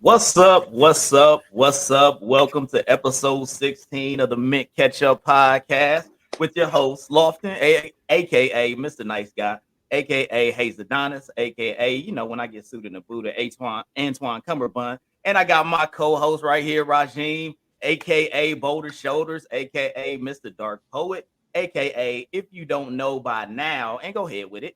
What's up? What's up? What's up? Welcome to episode 16 of the Mint Ketchup podcast with your host, Lofton, aka Mr. Nice Guy, aka Hayes Adonis, aka, when I get suited in the boot, Antoine Cumberbund. And I got my co-host right here, Rajim, aka Boulder Shoulders, aka Mr. Dark Poet, aka if you don't know by now, and go ahead with it.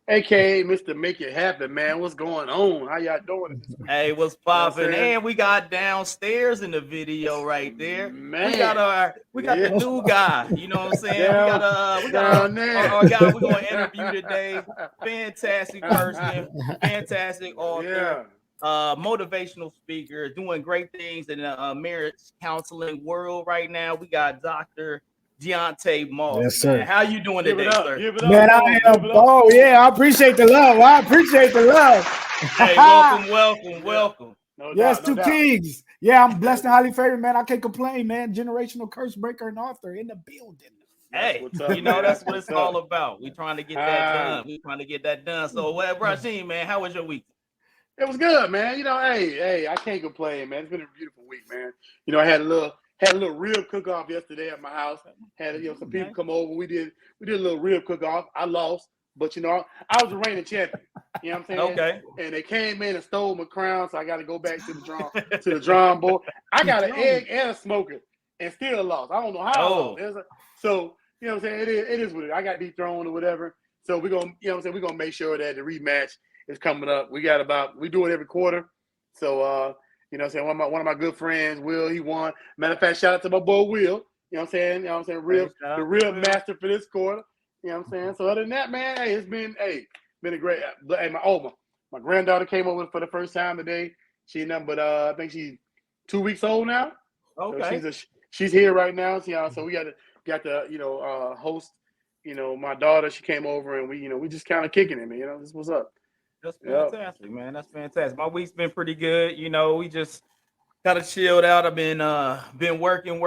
AKA Mr. Make It Happen, man. What's going on? How y'all doing? Hey, what's popping? And we got downstairs in the video right there. Man. We got the new guy. You know what I'm saying? We got our guy we're gonna interview today. Fantastic person, fantastic author, motivational speaker, doing great things in the marriage counseling world right now. We got Dr. Deonte Moss. Yes, sir. Man. How you doing today, sir? Man, I am. Oh, yeah, I appreciate the love. Hey, welcome. Yes, two kings. Yeah, I'm blessed and highly favored, man. I can't complain, man. Generational curse breaker and author in the building. Hey, that's what it's all about. We trying to get that done. So, Rasheen, man, how was your week? It was good, man. Hey, I can't complain, man. It's been a beautiful week, man. I had a little rib cook-off yesterday at my house. Had some people come over. We did a little rib cook-off. I lost, but I was the reigning champion. You know what I'm saying? Okay. And they came in and stole my crown, so I got to go back to the drum board. I got an egg and a smoker, and still lost. I don't know how. I lost. So you know what I'm saying? It is what it is. I got dethroned or whatever. So we're gonna, we're gonna make sure that the rematch is coming up. We do it every quarter. So one of my good friends, Will, he won. Matter of fact, shout out to my boy Will. You know what I'm saying? The real master for this quarter. You know what I'm saying? So other than that, man, hey, it's been a great. Hey, my granddaughter came over for the first time today. She I think she's 2 weeks old now. Okay. So she's here right now. So we got to host. My daughter, she came over and we just kind of kicking it, man. This what's up. That's fantastic, man. That's fantastic. My week's been pretty good. We just kind of chilled out. I've been working.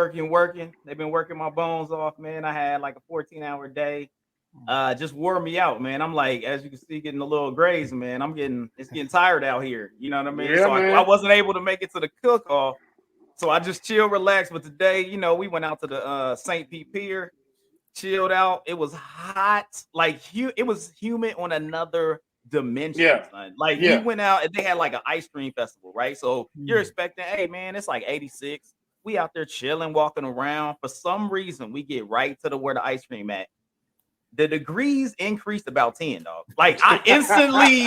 They've been working my bones off, man. I had like a 14-hour day. Just wore me out, man. I'm like, as you can see, getting a little graze, man. It's getting tired out here. You know what I mean? Yeah, so I wasn't able to make it to the cook-off. So I just chill, relax. But today, we went out to the St. Pete Pier, chilled out. It was hot, it was humid on another dimension. We went out and they had like an ice cream festival, right? So you're expecting, hey man, it's like 86. We out there chilling, walking around. For some reason, we get right to where the ice cream at. The degrees increased about 10, dog. Like I instantly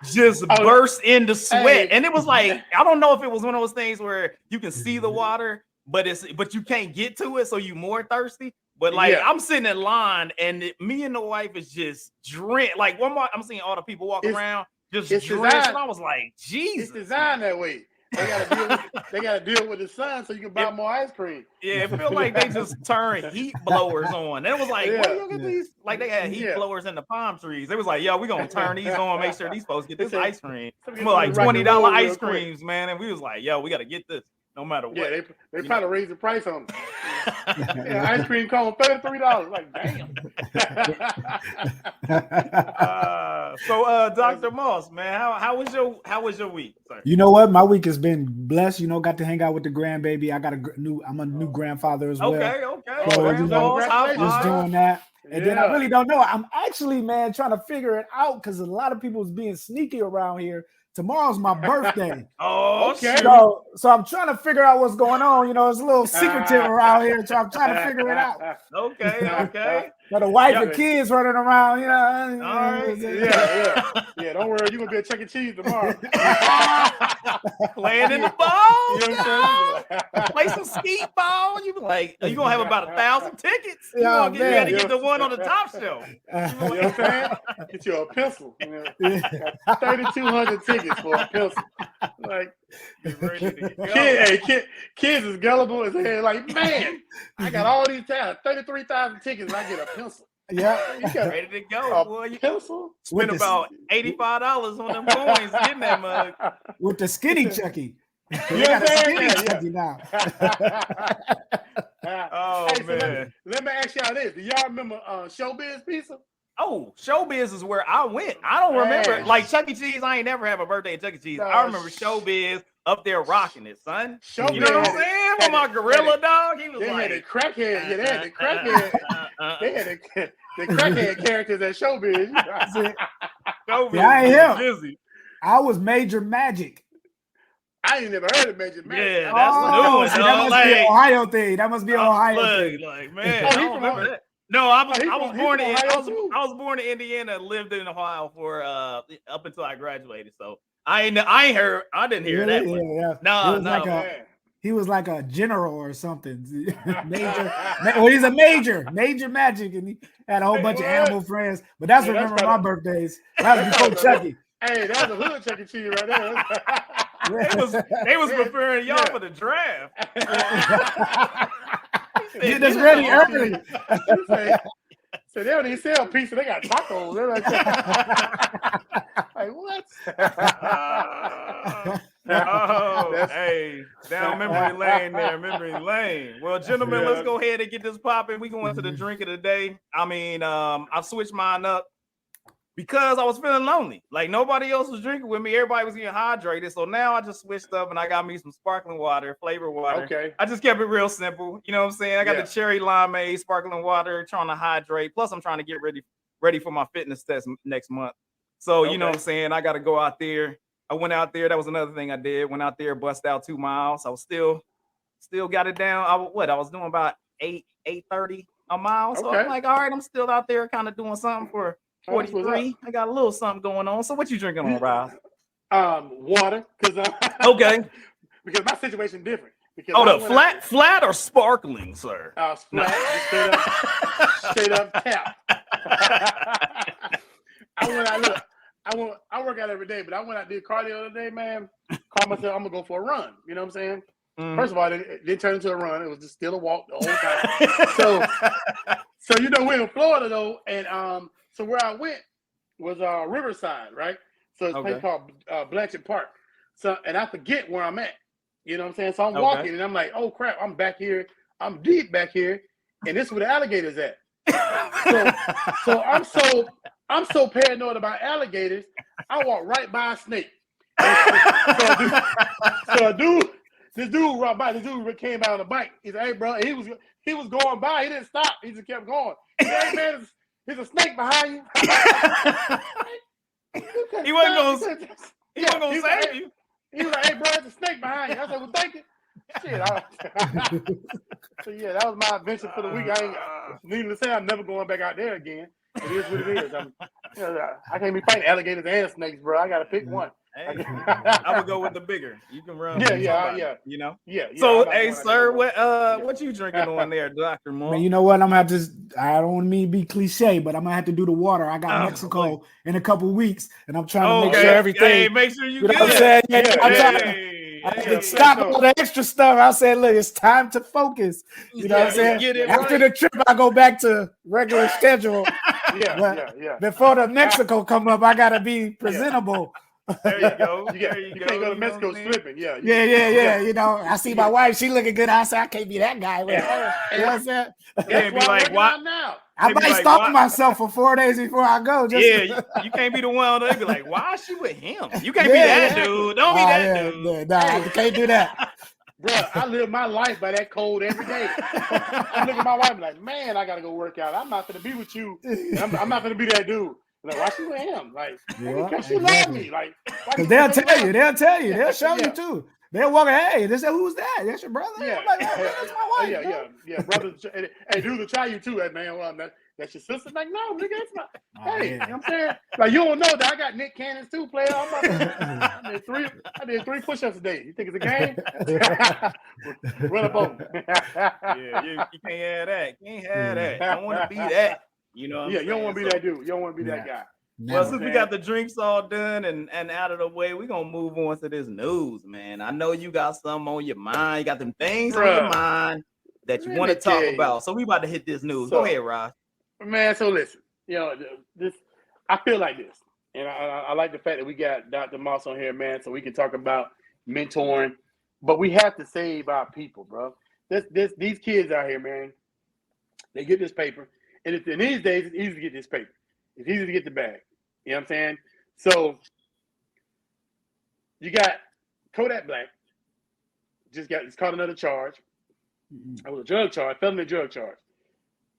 just burst into sweat. And it was like, I don't know if it was one of those things where you can see the water, but you can't get to it, so you more thirsty. But I'm sitting in line, and me and the wife is just drenched. Like I'm seeing all the people walk around just drenched, and I was like, Jesus. It's designed that way. They gotta deal with the sun so you can buy more ice cream. Yeah, it felt like they just turned heat blowers on. And it was like, where do you get these? Like they had heat blowers in the palm trees. It was like, yo, we're gonna turn these on, make sure these folks get this ice cream. Like $20 ice creams, man. And we was like, yo, we gotta get this. No matter what. Yeah, they probably raised the price on them. Ice cream cone $33. Like, damn. So Dr. Moss, man, how was your week, sir? You know what? My week has been blessed. Got to hang out with the grandbaby. I'm a new grandfather as well. Okay. So, just doing that. And then I really don't know. I'm actually, man, trying to figure it out because a lot of people is being sneaky around here. Tomorrow's my birthday. Okay. So I'm trying to figure out what's going on. It's a little secretive around here, so I'm trying to figure it out. Okay. Got a wife and kids running around, All right. Yeah. Don't worry, you're gonna be at Chuck E. Cheese tomorrow. Playing in the ball. You know what I'm saying? Play some skeet ball. You be like, you're gonna have about 1,000 tickets. You gotta get the one on the top shelf. You know what I'm saying? Get you a pencil. 3,200 tickets for a pencil. Like, kids is gullible as hell. Like, man, I got all these 33,000 tickets, and I get a pencil. Yeah, you got ready to go, boy. You pencil. Spend about $85 on them coins getting that mug with the skinny Chucky. You got a skinny Chucky now. Man. Let me ask y'all this: do y'all remember Showbiz Pizza? Oh, Showbiz is where I went. I don't remember like Chuck E. Cheese. I ain't never have a birthday at Chuck E. Cheese. I remember Showbiz up there rocking it, son. Showbiz, you know what I'm saying? For my gorilla dog, he was they like, had the crackhead. Yeah, they had the crackhead. They had the crackhead characters at Showbiz. Showbiz I ain't him. busy. I was Major Magic. I ain't never heard of Major Magic. Yeah, that's the new one. That must be an Ohio thing. That must be an Ohio thing. Like, man, I don't remember that. No, I was born in Indiana and lived in Ohio for up until I graduated. So I didn't hear that one. Yeah. No. He was like a general or something. He's a major Magic, and he had a whole bunch of animal friends. But that's remember my birthdays. That was before Chucky. Hey, that was a hood Chuck E. Cheese right there. They was preparing y'all for the draft. Get this ready early. So they don't even sell pizza. They got tacos. They're like what? Hey, down memory lane there, memory lane. Well, gentlemen, let's go ahead and get this popping. We going to the drink of the day. I mean, I switched mine up because I was feeling lonely. Like nobody else was drinking with me. Everybody was getting hydrated. So now I just switched up and I got me some sparkling water, flavored water. Okay. I just kept it real simple. You know what I'm saying? I got the cherry limeade, sparkling water, trying to hydrate. Plus, I'm trying to get ready for my fitness test next month. So, you know what I'm saying? I got to go out there. I went out there. That was another thing I did. Went out there, bust out 2 miles. I was still got it down. I was doing about 8:30 a mile. So I'm like, all right, I'm still out there kind of doing something for 43. I got a little something going on. So what you drinking on, Rob? Water. Okay. Because my situation different. Hold up, flat or sparkling, sir? Flat, straight up tap. I work out every day, but I went out did cardio the other day, man. Called myself, I'm gonna go for a run. You know what I'm saying? First of all, it didn't turn into a run. It was just still a walk the whole time. So you know we're in Florida though, and so where I went was Riverside, right? So it's a place called Blanchard Park. So and I forget where I'm at. You know what I'm saying? So I'm walking and I'm like, oh crap, I'm back here. I'm deep back here, and this is where the alligators at. So I'm so paranoid about alligators. I walk right by a snake. This dude right by. This dude came out on the bike. He said, "Hey, bro," he was going by. He didn't stop. He just kept going. He said, "Hey, man, there's a snake behind you." He wasn't gonna save you. He was like, "Hey, bro, there's a snake behind you." I said, "Well, thank you." Shit. So yeah, that was my adventure for the week. Needless to say, I'm never going back out there again. It is what it is. I can't be fighting alligators and snakes, bro. I gotta pick one. Hey, I would go with the bigger. You can run. Yeah. You know. Yeah. So, hey, sir, what you drinking on there, Dr. Moore? Man, you know what? I'm gonna have to. I don't want me to be cliche, but I'm gonna have to do the water. I got Mexico in a couple weeks, and I'm trying to make sure everything. Hey, make sure you know get what I'm saying? I'm trying to stop all the extra stuff. I said, look, it's time to focus. You know what I'm saying? After the trip, I go back to regular schedule. Before the Mexico come up, I gotta be presentable. There you go. You can't go to Mexico slipping. Yeah. You know, I see my wife, she looking good. I say, I can't be that guy with her. You know what I'm saying? Can't be like, what? I might stop myself for 4 days before I go. You can't be the one that be like, why is she with him? You can't be that dude. Don't be that dude. Nah, you can't do that. Bro, I live my life by that code every day. I look at my wife and like, man, I gotta go work out. I'm not gonna be with you. I'm not gonna be that dude. Like, why she with him? Like, because she love me. Like, because they'll tell you. They'll show you too. They'll walk, hey, they say, who's that? That's your brother? Yeah. I'm like, that's my wife. Yeah. Brother, hey, dude, will try you too, man. That's your sister? Like, no, nigga, it's not. Hey, you know what I'm saying? Like, you don't know that I got Nick Cannons too, player. I did 3 push-ups a day. You think it's a game? Run up on me. You can't have that. You can't have that. You don't want to be that. You know what I'm saying? You don't want to be that dude. You don't want to be that guy. Well, since we got the drinks all done and out of the way, we're going to move on to this news, man. I know you got something on your mind. You got them things on your mind that you want to talk about. So we about to hit this news. Go ahead, Ross. Man, so listen. You know, I feel like this. And I like the fact that we got Dr. Moss on here, man, so we can talk about mentoring. But we have to save our people, bro. These kids out here, man, they get this paper. And in these days, it's easy to get this paper. It's easy to get the bag. You know what I'm saying? So you got Kodak Black just caught another charge. It was a drug charge, felony drug charge.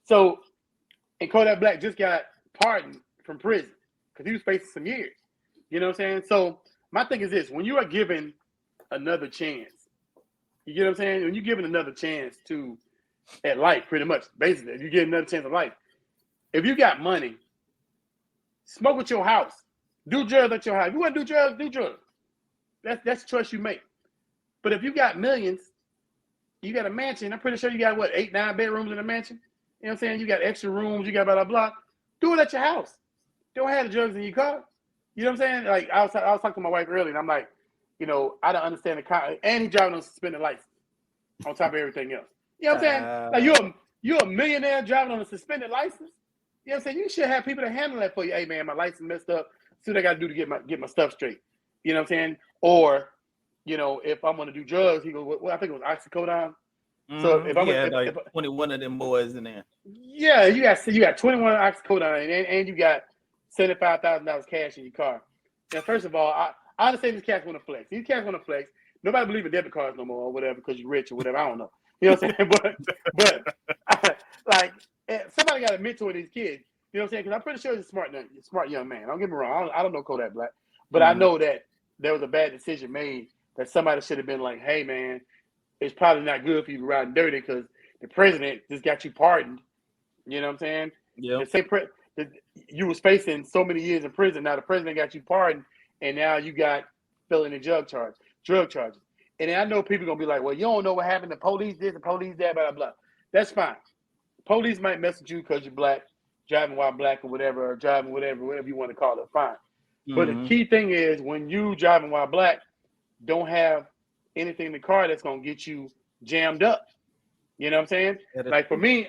So, and Kodak Black just got pardoned from prison because he was facing some years. You know what I'm saying? So my thing is this: when you are given another chance, you get what I'm saying? When you're given another chance at life, pretty much, basically, if you get another chance at life, if you got money, smoke at your house, do drugs at your house. If you want to do drugs, do drugs. That's the choice you make. But if you got millions, you got a mansion. I'm pretty sure you got 8, 9 bedrooms in a mansion. You know what I'm saying? You got extra rooms. You got blah blah blah. Do it at your house. Don't have the drugs in your car. You know what I'm saying? Like I was talking to my wife earlier, and I'm like, I don't understand the car. And he driving on suspended license on top of everything else. You know what I'm saying? Like you're a millionaire driving on a suspended license. You know what I'm saying? You should have people to handle that for you. Hey man, my license messed up. See what I got to do to get my stuff straight. You know what I'm saying? Or, if I'm gonna do drugs, he goes, well, I think it was oxycodone. So if I'm 21 of them boys in there. Yeah, you got 21 oxycodone and you got $75,000 cash in your car. Now, first of all, I understand these cats want to flex. These cats want to flex. Nobody believes in debit cards no more or whatever because you're rich or whatever. I don't know. You know what I'm saying? But somebody got to mentor these kids. You know what I'm saying? Because I'm pretty sure he's a smart young man. Don't get me wrong. I don't know Kodak Black, but I know that there was a bad decision made that somebody should have been like, hey man, it's probably not good for you to be riding dirty because the president just got you pardoned. You know what I'm saying? Yeah. You was facing so many years in prison. Now the president got you pardoned, and now you got felony drug charges. And then I know people gonna be like, well, you don't know what happened to police this and police that, blah, blah, blah. That's fine. Police might mess with you because you're black, driving while black or whatever, or driving whatever you want to call it, fine. But the key thing is when you driving while black, don't have anything in the car that's gonna get you jammed up. You know what I'm saying? Like for me,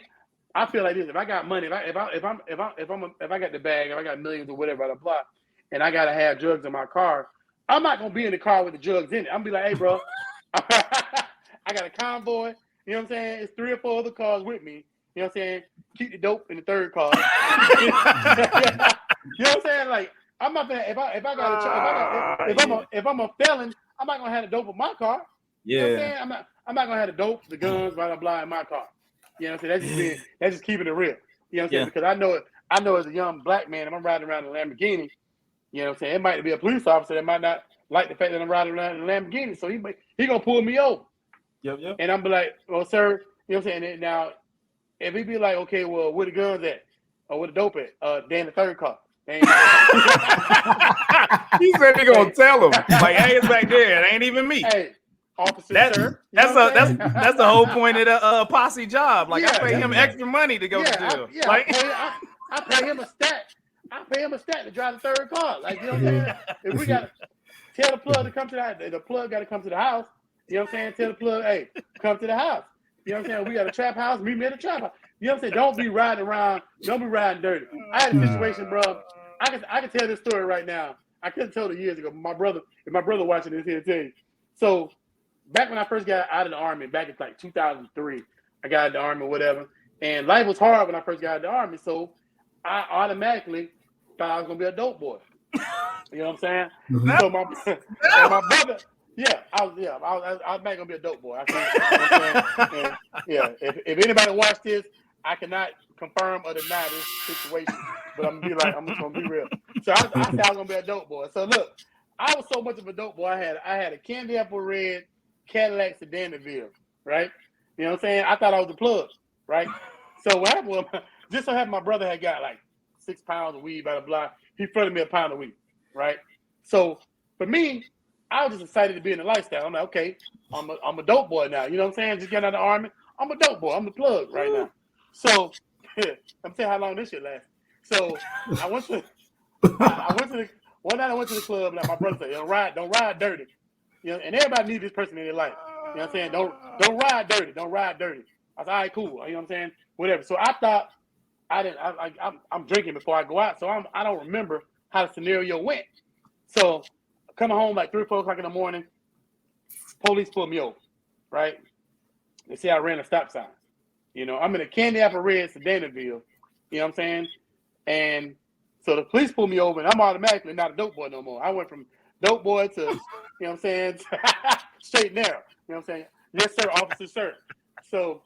I feel like this: if I got money, if I got the bag, if I got millions or whatever, blah blah, and I gotta have drugs in my car, I'm not gonna be in the car with the drugs in it. I'm gonna be like, hey, bro, I got a convoy. You know what I'm saying? It's 3 or 4 other cars with me. You know what I'm saying? Keep the dope in the third car. You know what I'm saying? Like I'm not gonna if I'm a felon, I'm not gonna have the dope in my car. Yeah. You know what I'm saying? I'm not gonna have the dope, the guns, blah blah blah in my car. You know what I'm saying? That's just keeping it real. You know what I'm saying? Because I know as a young black man, if I'm riding around in a Lamborghini, you know what I'm saying? It might be a police officer that might not like the fact that I'm riding around in a Lamborghini, so he gonna pull me over. Yep. And I'm be like, well, sir, you know what I'm saying? And now, if he be like, okay, well, where the guns at? Or where the dope at? They in the third car. He said he gonna tell him, like, hey, it's back there. It ain't even me. Hey, officer, sir. That's the whole point of the posse job. Like, I pay him extra money to go to jail. I pay him a stat. I pay him a stat to drive the third car. Like, you know what I'm saying? If we gotta tell the plug to come to the plug got to come to the house. You know what I'm saying? Tell the plug, hey, come to the house. You know what I'm saying? We got a trap house. Meet me at the trap house. You know what I'm saying? Don't be riding around. Don't be riding dirty. I had a situation, bro. I can tell this story right now. I couldn't tell it years ago. If my brother watching this, he'll tell you. So back when I first got out of the Army, back in like 2003, I got out of the Army or whatever. And life was hard when I first got out of the Army. So I automatically thought I was going to be a dope boy. You know what I'm saying? So my brother, I was not gonna be a dope boy. If anybody watched this, I cannot confirm or deny this situation, but I'm just gonna be real. So I said I was gonna be a dope boy. So look, I was so much of a dope boy. I had a candy apple red Cadillac sedan DeVille, right? You know what I'm saying? I thought I was the plug, right? So what happened was, just so happened my brother had got like 6 pounds of weed, blah blah blah. He fronted me a pound of weed, right? So for me, I was just excited to be in the lifestyle. I'm like, okay, I'm a dope boy now. You know what I'm saying? Just getting out of the Army. I'm a dope boy. I'm the plug right now. So I'm telling you how long this shit lasts. So one night I went to the club, like my brother said, don't ride dirty. You know, and everybody needs this person in their life. You know what I'm saying? Don't ride dirty. Don't ride dirty. I said, all right, cool. You know what I'm saying? Whatever. So I thought I'm drinking before I go out, so I don't remember how the scenario went. So coming home like 3 or 4 o'clock in the morning, police pulled me over, right? They say I ran a stop sign. You know, I'm in a candy apple red sedan DeVille, you know what I'm saying? And so the police pulled me over, and I'm automatically not a dope boy no more. I went from dope boy to, you know what I'm saying, straight and narrow. You know what I'm saying? Yes, sir, officer, sir. So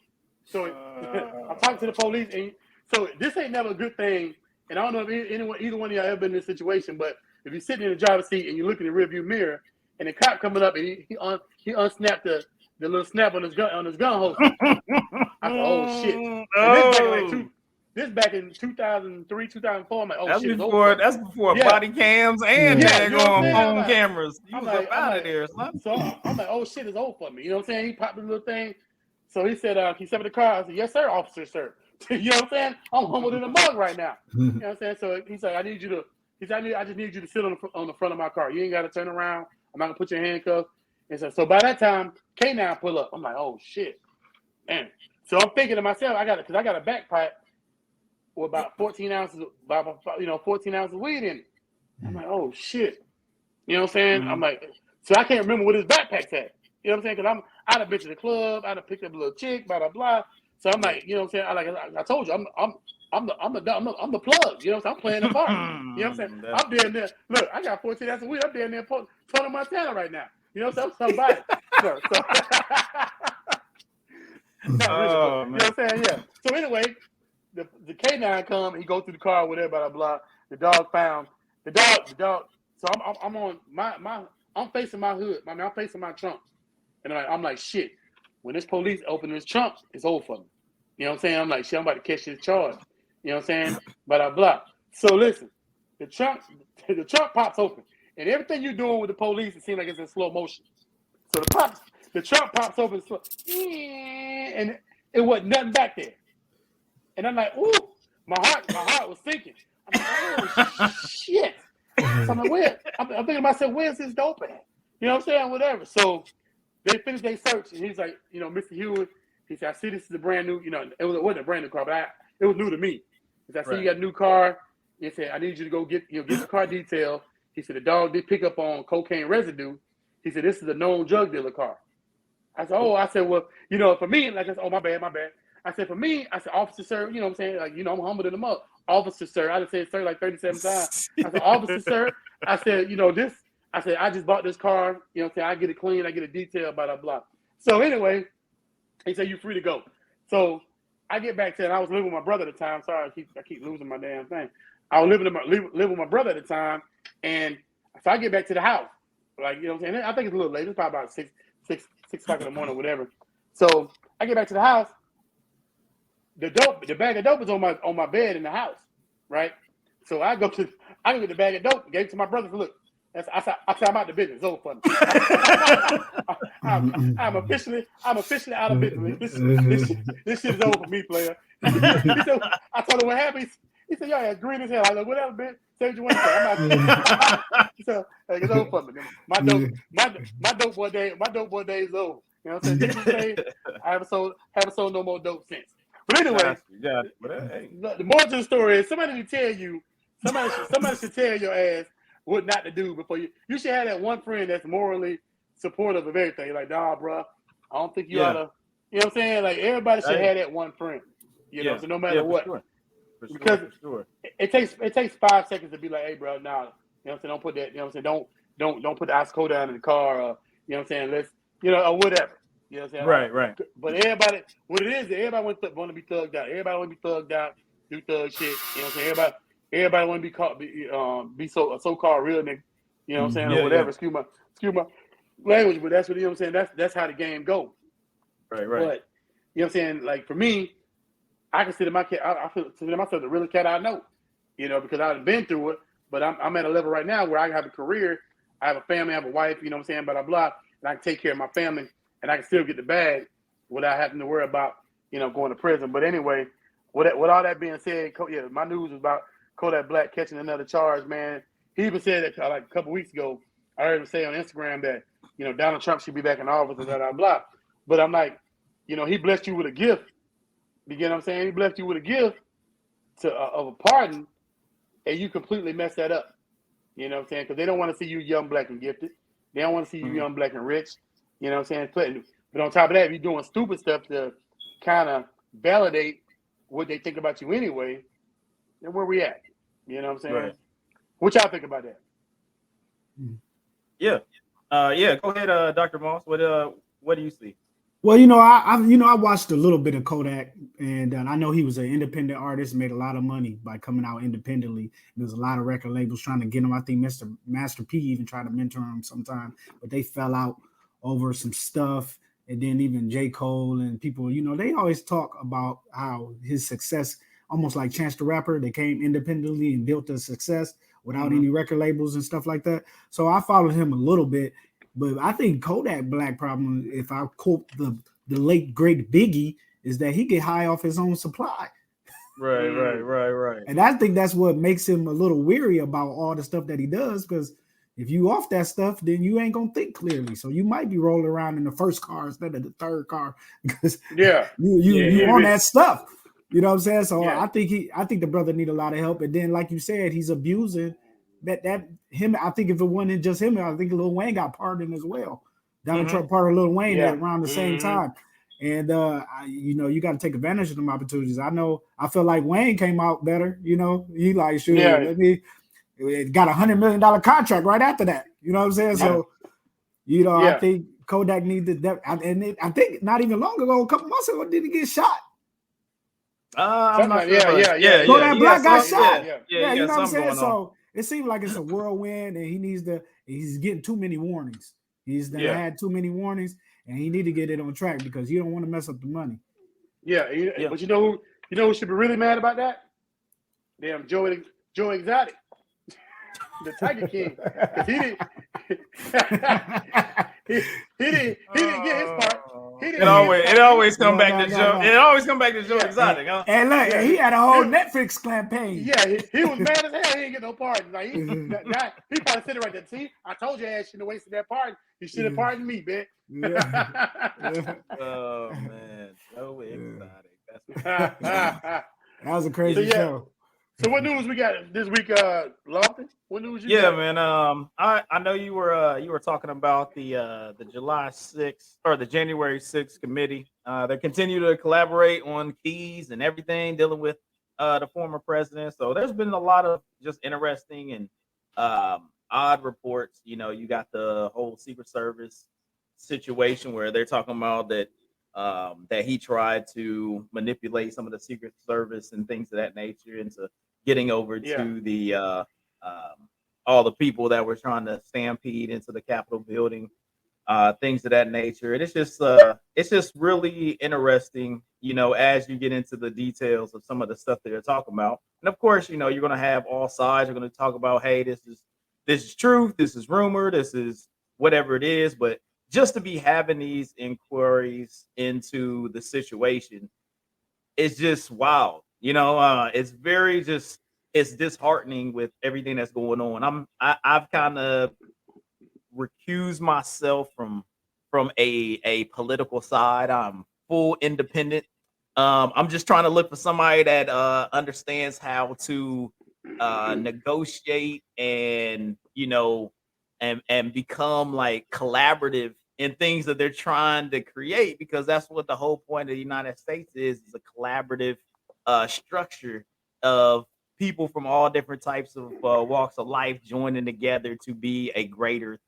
I'm talking to the police, and so this ain't never a good thing. And I don't know if either one of y'all ever been in this situation, but if you're sitting in the driver's seat and you look in the rearview mirror, and the cop coming up and he unsnapped the little snap on his gun holster. I said, "Oh shit!" And this back in 2003, 2004. I'm like, "Oh that's shit!" That's before body cams and phone cameras. You was up out of there, son. So I'm like, "Oh shit, it's over for me." You know what I'm saying? He popped the little thing. So he said, "He stepped in the car." I said, "Yes, sir, officer, sir." You know what I'm saying? I'm humbled in the mug right now. You know what I'm saying? So he said, I just need you to sit on the front of my car. You ain't got to turn around. I'm not gonna put your handcuffs. And so by that time, K9 pull up. I'm like, oh shit, man. So I'm thinking to myself, I got a backpack with about 14 ounces, 14 ounces of weed in it. I'm like, oh shit. You know what I'm saying? I'm like, so I can't remember what his backpack's at. You know what I'm saying? Because I'd have been to the club, I'd have picked up a little chick, blah blah blah. So I'm like, you know what I'm saying? I told you, I'm the plug. You know what I'm saying? I'm playing the part. You know what I'm saying? I'm down there. Look, I got 14 ounces of weed. I'm down there in Tony, Montana right now. You know what I'm saying? Somebody. Not really, but, you know what I'm saying? Yeah. So anyway, the K9 come, he go through the car, whatever, blah blah. The dog found the dog. So I'm on I'm facing my hood. I'm facing my trunk, and I'm like, shit. When this police open this trunk, it's over for me. You know what I'm saying? I'm like, shit, I'm about to catch this charge. You know what I'm saying? Blah blah. So listen, the trunk pops open, and everything you're doing with the police, it seems like it's in slow motion. So the trunk pops open slow, and it wasn't nothing back there. And I'm like, ooh, my heart was sinking. I'm like, oh shit. So I'm like, I'm thinking to myself, where's this dope at? You know what I'm saying? Whatever. So they finished their search, and he's like, Mr. Hewitt, he said, I see this is a brand new, it wasn't a brand new car, but it was new to me. He said, I see you got a new car. He said, I need you to go get the car detailed. He said, the dog did pick up on cocaine residue. He said, this is a known drug dealer car. I said, well, for me, like I said, oh, my bad. I said, for me, officer, sir, you know what I'm saying? Like, I'm humbled in the mug. Officer, sir. I just said sir like 37 times. I said, officer, sir. I said, I just bought this car. You know what I'm saying? I get it clean. I get it detailed, blah, blah, blah. So anyway, he said, you're free to go. So I get back to it. I was living with my brother at the time. Sorry, I keep losing my damn thing. I was living with my brother at the time. And so I get back to the house. Like, you know what I'm saying? I think it's a little late. It's probably about 6 o'clock in the morning or whatever. So I get back to the house. The bag of dope is on my bed in the house, right? So I get the bag of dope, gave it to my brother. Look, I said I'm out the business. It's over for me. I'm officially out of business. This shit is over for me, player. I told him what happened. He said, "Yo, green as hell." I was like, "Whatever, bitch. Say what you want to say. I'm not." So it's over for me. My dope boy day is over. You know what I'm saying? Needless to say, I haven't sold no more dope since. But anyway, the moral to the story is somebody should tell your ass what not to do before you should have that one friend that's morally supportive of everything. Like, nah, bro, I don't think you ought to. You know what I'm saying? Like, everybody should have that one friend. You know, so no matter what. Because it takes 5 seconds to be like, hey, bro, nah, you know what I'm saying? Don't put that, you know what I'm saying? Don't put the ice cold down in the car, or, you know what I'm saying? Let's, or whatever. You know what I'm saying? Right. But everybody, what it is, everybody want to be thugged out. Everybody want to be thugged out, do thug shit. You know what I'm saying? Everybody want to be called, be so-called real nigga. You know what I'm saying? Or whatever. Excuse my language, but that's what, you know what I'm saying? That's how the game goes. Right. But, you know what I'm saying? Like, for me, I consider myself the realest cat I know, because I've been through it. But I'm at a level right now where I have a career, I have a family, I have a wife, you know what I'm saying, blah, blah, and I can take care of my family, and I can still get the bag without having to worry about, going to prison. But anyway, with all that being said, my news was about Kodak Black catching another charge, man. He even said that like a couple weeks ago. I heard him say on Instagram that, Donald Trump should be back in office and blah, blah, blah. But I'm like, he blessed you with a gift. You get what I'm saying? He blessed you with a gift of a pardon, and you completely messed that up. You know what I'm saying? Because they don't want to see you young, black, and gifted. They don't want to see you young, black, and rich. You know what I'm saying? But on top of that, if you're doing stupid stuff to kind of validate what they think about you anyway, then where we at? You know what I'm saying? Right. What y'all think about that? Yeah. Yeah. Go ahead, Dr. Moss. What do you see? Well, I watched a little bit of Kodak, and I know he was an independent artist, made a lot of money by coming out independently. There's a lot of record labels trying to get him. I think Master P even tried to mentor him sometime, but they fell out over some stuff. And then even J. Cole and people, they always talk about how his success, almost like Chance the Rapper, they came independently and built a success without any record labels and stuff like that. So I followed him a little bit. But I think Kodak Black problem, if I quote the late great Biggie, is that he get high off his own supply. Right. And I think that's what makes him a little weary about all the stuff that he does, because if you off that stuff, then you ain't gonna think clearly. So you might be rolling around in the first car instead of the third car because you on that stuff. You know what I'm saying? So I think the brother need a lot of help. And then, like you said, he's abusing that him. I think if it wasn't just him, I think Lil Wayne got pardoned as well. Donald Trump pardoned Lil Wayne at around the same time. And you got to take advantage of them opportunities. I feel like Wayne came out better. He like let me. It got $100 million contract right after that. You know what I'm saying? So, I think Kodak needed that. And I think not even long ago, a couple months ago, did he get shot? I'm not sure. Kodak Black got shot. Yeah, you know what I'm saying? So it seems like it's a whirlwind, and he's getting too many warnings. He's had too many warnings, and he need to get it on track because you don't want to mess up the money. But you know who should be really mad about that? Damn Joe Exotic, the Tiger King. He didn't get his part. It always come back to Joe. It always come back to Joe Exotic, huh? And look, he had a whole Netflix campaign. Yeah, he was mad as hell. He didn't get no pardon. Like he probably sitting right there. See, I told you, ass shouldn't have wasted that pardon. You should have pardoned me, man. Oh man, Joe Exotic. That was a crazy show. So what news we got this week, Lofton? What news you got? Man. I know you were talking about the July 6th or the January 6th committee. They continue to collaborate on keys and everything dealing with the former president. So there's been a lot of just interesting and odd reports. You got the whole Secret Service situation where they're talking about that he tried to manipulate some of the Secret Service and things of that nature into getting over to the all the people that were trying to stampede into the Capitol building, things of that nature. And it's just really interesting, as you get into the details of some of the stuff that they're talking about. And of course, you're going to have all sides. You're going to talk about, hey, this is truth, this is rumor, this is whatever it is. But just to be having these inquiries into the situation, it's just wild. It's very it's disheartening with everything that's going on. I've kind of recused myself from a political side. I'm full independent. I'm just trying to look for somebody that understands how to negotiate and and become like collaborative in things that they're trying to create, because that's what the whole point of the United States is a collaborative structure of people from all different types of walks of life joining together to be a greater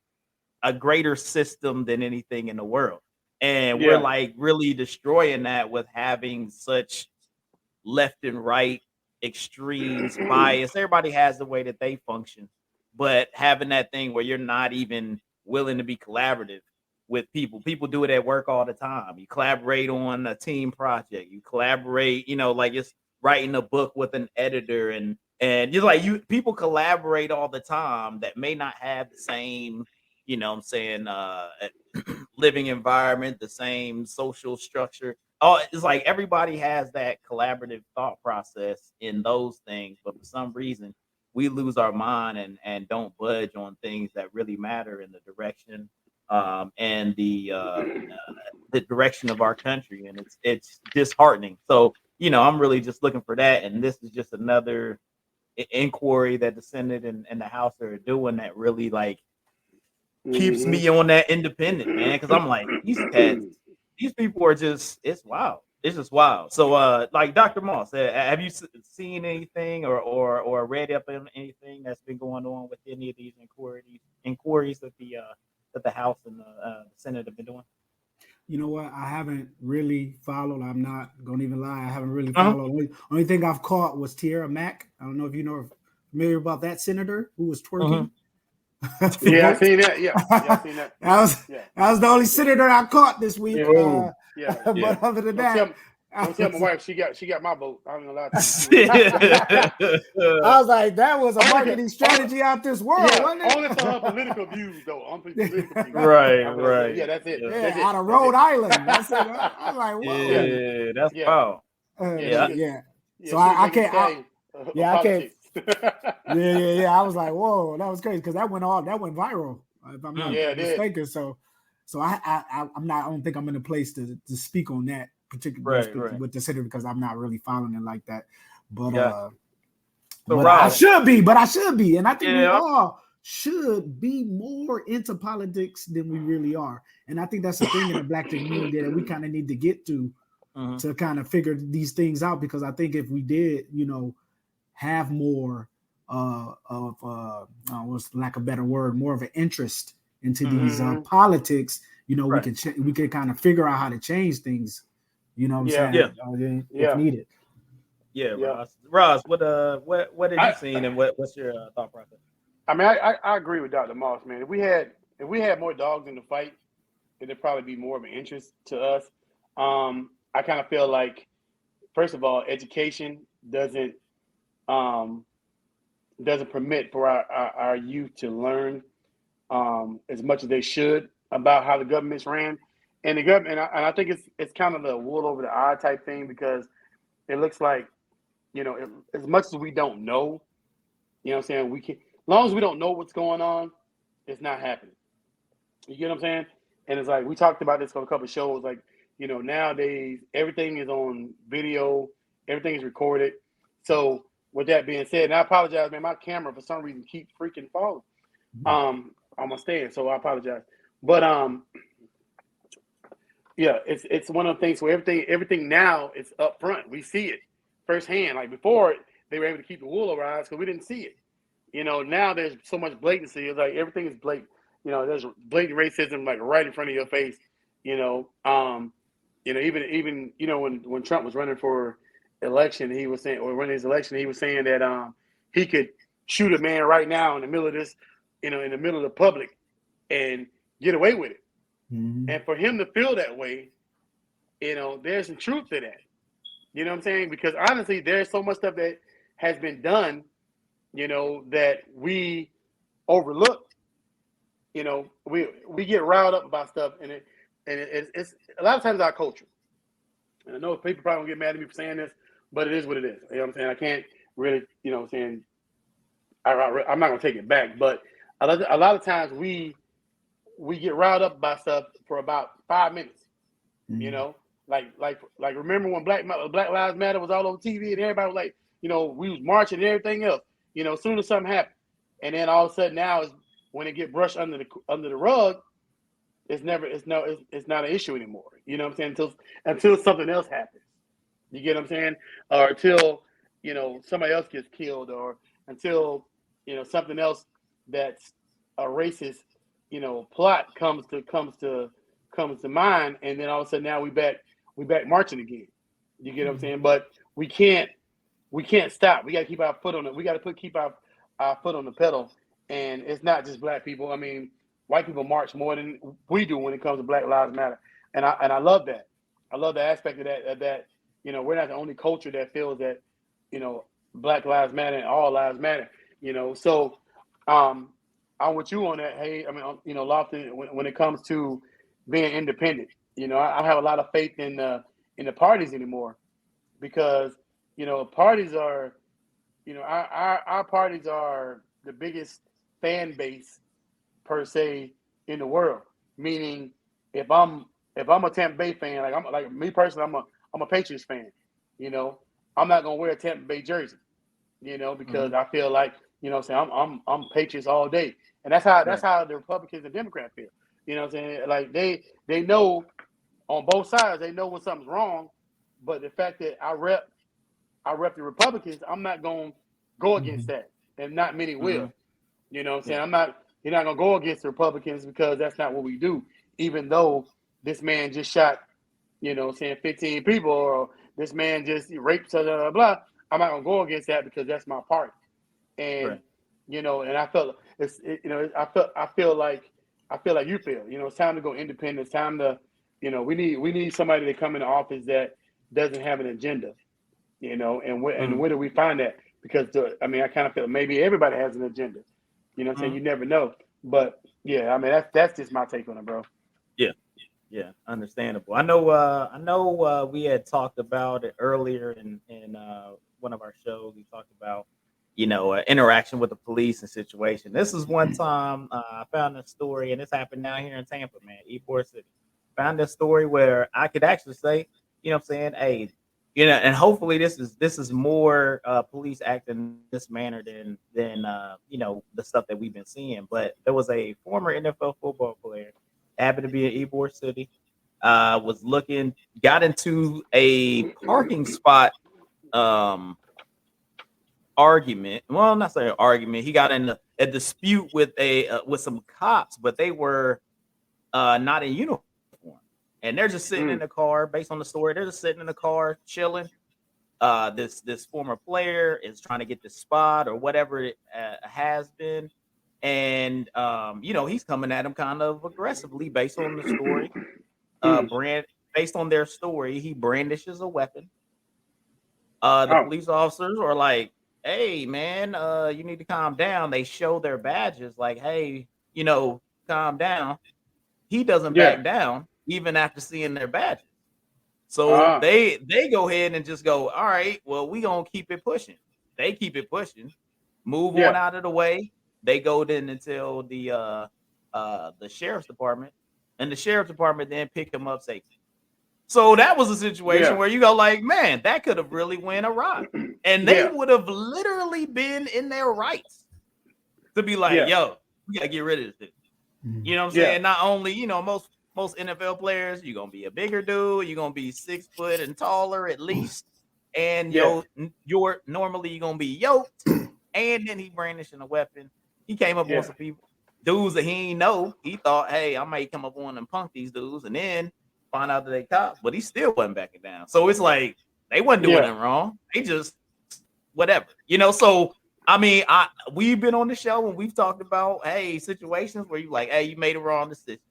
system than anything in the world. And we're like really destroying that with having such left and right extremes, bias. Everybody has the way that they function, but having that thing where you're not even willing to be collaborative with people. People do it at work all the time. You collaborate on a team project. You collaborate, like it's writing a book with an editor, and you're like people collaborate all the time that may not have the same, living environment, the same social structure. Oh, it's like everybody has that collaborative thought process in those things, but for some reason we lose our mind and don't budge on things that really matter in the direction and the direction of our country, and it's disheartening. So I'm really just looking for that, and this is just another inquiry that the Senate and the House are doing that really like keeps me on that independent, man, because I'm like these people are just, it's wild. it's just wild. So, like Dr. Moss, have you seen anything or read up on anything that's been going on with any of these inquiries that the House and the Senate have been doing? You know what? I haven't really followed. I'm not gonna even lie. I haven't really followed. Only thing I've caught was Tierra Mack. I don't know if you know familiar about that senator who was twerking. Yeah, I seen that. Yeah, I seen that. that was the only senator I caught this week. But other than that, don't tell my wife she got my vote. I'm gonna lie to you. I was like, that was a marketing strategy out this world, wasn't it? Only for her political views, though. Right. Yeah, that's it. Yeah, that's out of Rhode Island. That's it. I was like, whoa. Yeah, that's wow. So I can't. I can't. I was like, whoa, that was crazy because that went viral. If I'm not mistaken. So I'm not. I don't think I'm in a place to speak on that particular with the senator because I'm not really following it like that. But I should be. And I think we all should be more into politics than we really are. And I think that's the thing in the Black community that we kind of need to get to kind of figure these things out. Because I think if we did, have more what's lack of a better word, more of an interest into these politics, we can kind of figure out how to change things. You know what I'm saying? If needed. Yeah. Ross, what have you seen and what's your thought process? I mean, I agree with Dr. Moss, man. If we had more dogs in the fight, it'd probably be more of an interest to us. I kind of feel like, first of all, education doesn't permit for our youth to learn as much as they should about how the government's ran. And the government, and I think it's kind of the wool over the eye type thing because it looks like, as much as we don't know, what I'm saying, we can, as long as we don't know what's going on, it's not happening. You get what I'm saying? And it's like we talked about this on a couple of shows. Like, nowadays everything is on video, everything is recorded. So with that being said, and I apologize, man, my camera for some reason keeps freaking falling. On my stand, so I apologize. But it's one of the things where everything now is up front. We see it firsthand. Like before, they were able to keep the wool over our eyes because we didn't see it. Now there's so much blatancy. It's like everything is blatant. There's blatant racism like right in front of your face. Even when Trump was running for election, he was saying, or running his election, he was saying that he could shoot a man right now in the middle of this, in the middle of the public, and get away with it. Mm-hmm. And for him to feel that way, there's some truth to that. You know what I'm saying? Because honestly, there's so much stuff that has been done, that we overlook. We get riled up about stuff, and it's a lot of times our culture. And I know people probably will get mad at me for saying this, but it is what it is. You know what I'm saying? I can't really, I'm not gonna take it back, but a lot of times we get riled up by stuff for about 5 minutes. Mm-hmm. Like remember when Black Lives Matter was all over TV and everybody was like, we was marching and everything else. As soon as something happened, and then all of a sudden now is when it get brushed under the rug, it's not an issue anymore. You know what I'm saying? Until something else happens. You get what I'm saying? Or until somebody else gets killed, or until something else that's a racist plot comes to mind, and then all of a sudden now we back marching again. You get what I'm saying? But we can't stop. We got to keep our foot on it. We got to keep our foot on the pedal. And it's not just Black people. I mean, white people march more than we do when it comes to Black Lives Matter, and I love that. I love the aspect of that. We're not the only culture that feels that Black Lives Matter and all lives matter. So I'm with you on that. Hey, I mean, Lofton, when it comes to being independent, I have a lot of faith in the parties anymore, because parties are, our parties are the biggest fan base per se in the world. Meaning, if I'm a Tampa Bay fan, like me personally, I'm a Patriots fan. I'm not gonna wear a Tampa Bay jersey, because I feel like I'm Patriots all day, and that's how the Republicans and Democrats feel. You know what I'm saying? Like they know on both sides, they know when something's wrong, But the fact that I rep the Republicans, I'm not going to go against that, and not many will. You know what I'm saying? You're not going to go against the Republicans because that's not what we do. Even though this man just shot, 15 people, or this man just raped, blah, blah, blah. I'm not going to go against that because that's my party. And, and I felt I feel like you feel, it's time to go independent. It's time to, we need somebody to come into office that doesn't have an agenda, and where do we find that? Because I kind of feel maybe everybody has an agenda, what I'm saying? You never know, but yeah, that's just my take on it, bro. Yeah, understandable. I know we had talked about it earlier in one of our shows. We talked about, interaction with the police and situation. This is one time I found a story, and this happened down here in Tampa, man, Ybor City. Found a story where I could actually say, what I'm saying, hey, and hopefully this is more police acting in this manner than the stuff that we've been seeing. But there was a former NFL football player, happened to be in Ybor City, got into a parking spot argument. Well, not saying argument. He got in a dispute with some cops, but they were not in uniform, and they're just sitting in the car. Based on the story, they're just sitting in the car chilling. This former player is trying to get the spot or whatever it has been. And he's coming at him kind of aggressively based on the story. Based on their story, he brandishes a weapon. The police officers are like, "Hey, man, you need to calm down." They show their badges, like, "Hey, calm down." He doesn't back down even after seeing their badges. So they go ahead and just go, "All right, well, we gonna keep it pushing." They keep it pushing, move on out of the way. They go then and tell the sheriff's department, and the sheriff's department then pick him up safely. So that was a situation where you go like, man, that could have really went awry, and they would have literally been in their rights to be like, yo, we gotta get rid of this dude. You know what I'm saying? Not only, most NFL players, you're gonna be a bigger dude, you're gonna be 6 foot and taller at least, and you're normally gonna be yoked, and then he brandishing a weapon. He came up on some people, dudes that he ain't know. He thought, hey, I might come up on and punk these dudes, and then find out that they cops, but he still wasn't backing down. So it's like they wasn't doing it wrong. They just whatever, So we've been on the show and we've talked about situations where you like, hey, you made a wrong decision,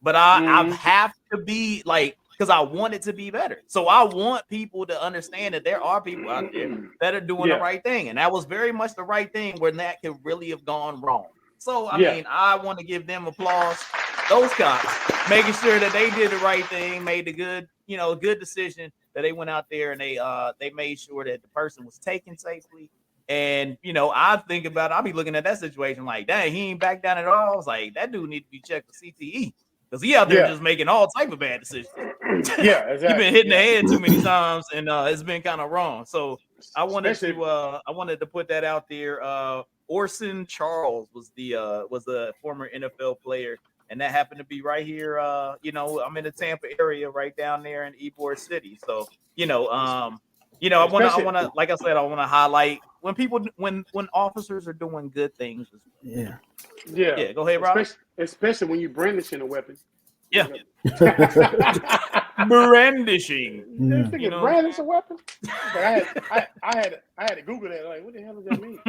but I have to be like, because I want it to be better. So I want people to understand that there are people out there that are doing the right thing. And that was very much the right thing where that could really have gone wrong. So, I want to give them applause. Those cops making sure that they did the right thing, made the good, good decision that they went out there and they made sure that the person was taken safely. And, I think about it, I'll be looking at that situation like, dang, he ain't back down at all. I was like, that dude need to be checked for CTE. Because he out there just making all type of bad decisions. Yeah, exactly. He been hitting the head too many times, and it's been kind of wrong. So I wanted to put that out there. Orson Charles was a former NFL player, and that happened to be right here. I'm in the Tampa area, right down there in Ybor City. So I want to, like I said, I want to highlight when officers are doing good things. Yeah. Go ahead, Rob. Especially when you brandishing a weapon. Yeah. Brandishing. Brandish a weapon. But I had to Google that. Like, what the hell does that mean?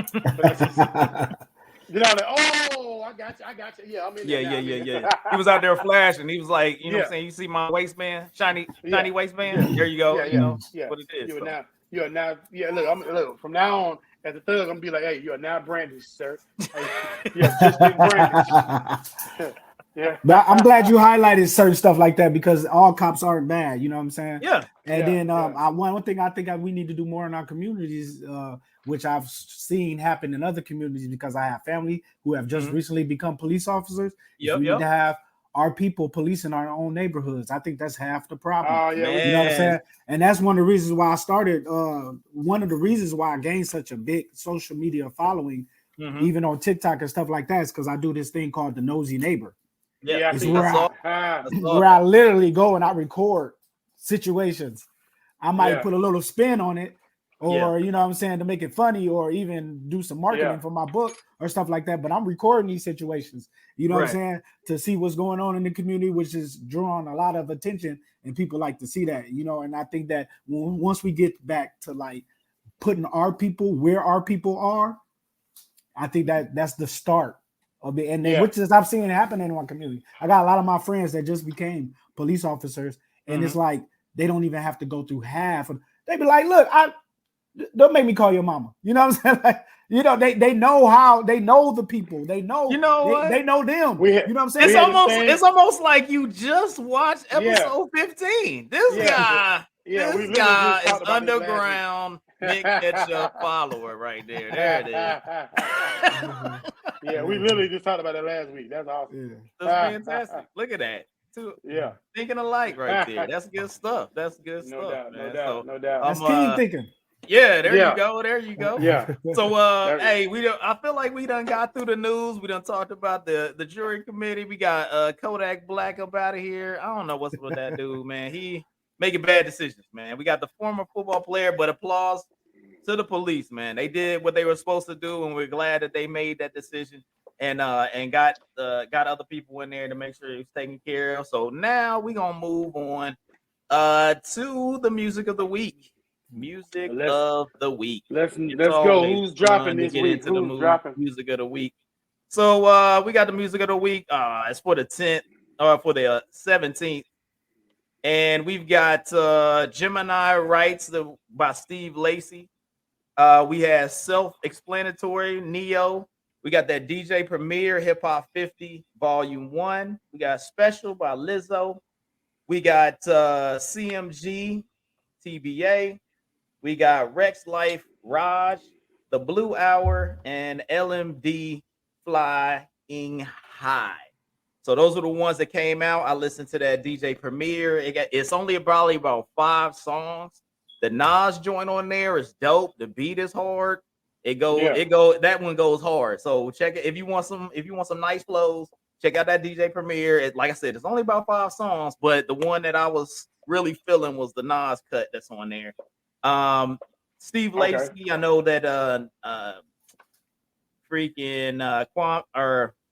I got you. Yeah, I'm in there. Yeah. He was out there flashing. He was like, what I'm saying? You see my waistband, shiny waistband? Yeah. There you go. Yeah. What it is. You are now. Yeah, look. From now on, as a thug, I'm gonna be like, hey, you are now brandished, sir. Just been brandished. Yeah. But I'm glad you highlighted certain stuff like that because all cops aren't bad. You know what I'm saying? Yeah. And then one thing I think we need to do more in our communities, which I've seen happen in other communities because I have family who have just recently become police officers. We need to have our people policing our own neighborhoods. I think that's half the problem. You know what I'm saying? And that's one of the reasons why I started. One of the reasons why I gained such a big social media following, even on TikTok and stuff like that, is because I do this thing called the nosy neighbor. Yeah, it's where I literally go and I record situations. I might put a little spin on it, or you know what I'm saying, to make it funny, or even do some marketing for my book or stuff like that. But I'm recording these situations, you know what I'm saying, to see what's going on in the community, which is drawing a lot of attention, and people like to see that, you know. And I think that once we get back to like putting our people where our people are, I think that that's the start of it. And then, which is I'm seeing happening in my community. I got a lot of my friends that just became police officers, and it's like they don't even have to go through half of. They be like, look, don't make me call your mama. You know what I'm saying? Like, you know, they know how, they know the people. They know, you know, they know them. You know what I'm saying? It's almost like you just watched episode 15. This guy is underground Nick Ketchup follower right there. There it is. We literally just talked about that last week. That's awesome. That's fantastic. Look at that. Thinking alike right there. That's good stuff. That's good stuff. No doubt. That's team thinking. Yeah, you go. There you go. Yeah. So hey, I feel like we done got through the news. We done talked about the jury committee. We got Kodak Black up out of here. I don't know what's with that dude, man. He making bad decisions, man. We got the former football player, but applause to the police, man. They did what they were supposed to do, and we're glad that they made that decision and got other people in there to make sure it was taken care of. So now we're gonna move on to the music of the week. Of the week. Let's go. Who's dropping this week? Who's dropping music of the week? So we got the music of the week. It's for the 10th or for the 17th. And we've got Gemini Rights by Steve Lacy. We have Self-Explanatory, Neo. We got that DJ Premier Hip Hop 50 Volume 1. We got Special by Lizzo. We got CMG TBA. We got Rex Life, Raj, The Blue Hour, and LMD Flying High. So those are the ones that came out. I listened to that DJ Premier. It's only probably about 5 songs. The Nas joint on there is dope. The beat is hard. That one goes hard. So check it if you want some nice flows. Check out that DJ Premier. Like I said, it's only about 5 songs, but the one that I was really feeling was the Nas cut that's on there. Steve Lacy, I know that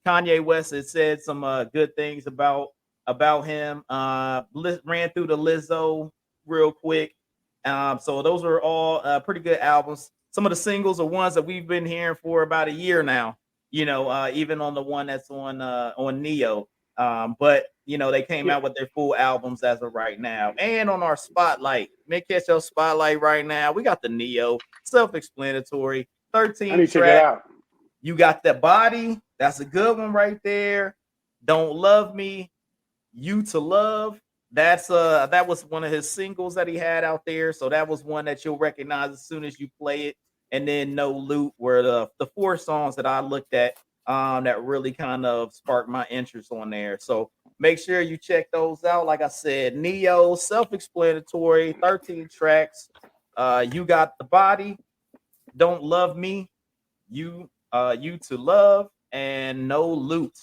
Kanye West has said some good things about him. Ran through the Lizzo real quick. So those are all pretty good albums. Some of the singles are ones that we've been hearing for about a year now, you know, even on the one that's on Neo. But you know, they came out with their full albums as of right now. And on our spotlight, Nick Ketchup spotlight right now, we got the Neo, Self-Explanatory, 13 track. Check it out. You got The Body, that's a good one right there. Don't Love Me, You to Love. That was one of his singles that he had out there. So that was one that you'll recognize as soon as you play it. And then No Loot were the 4 songs that I looked at that really kind of sparked my interest on there. So make sure you check those out. Like I said, Neo, Self-Explanatory, 13 tracks. You got The Body, Don't Love Me, You to Love, and No Loot.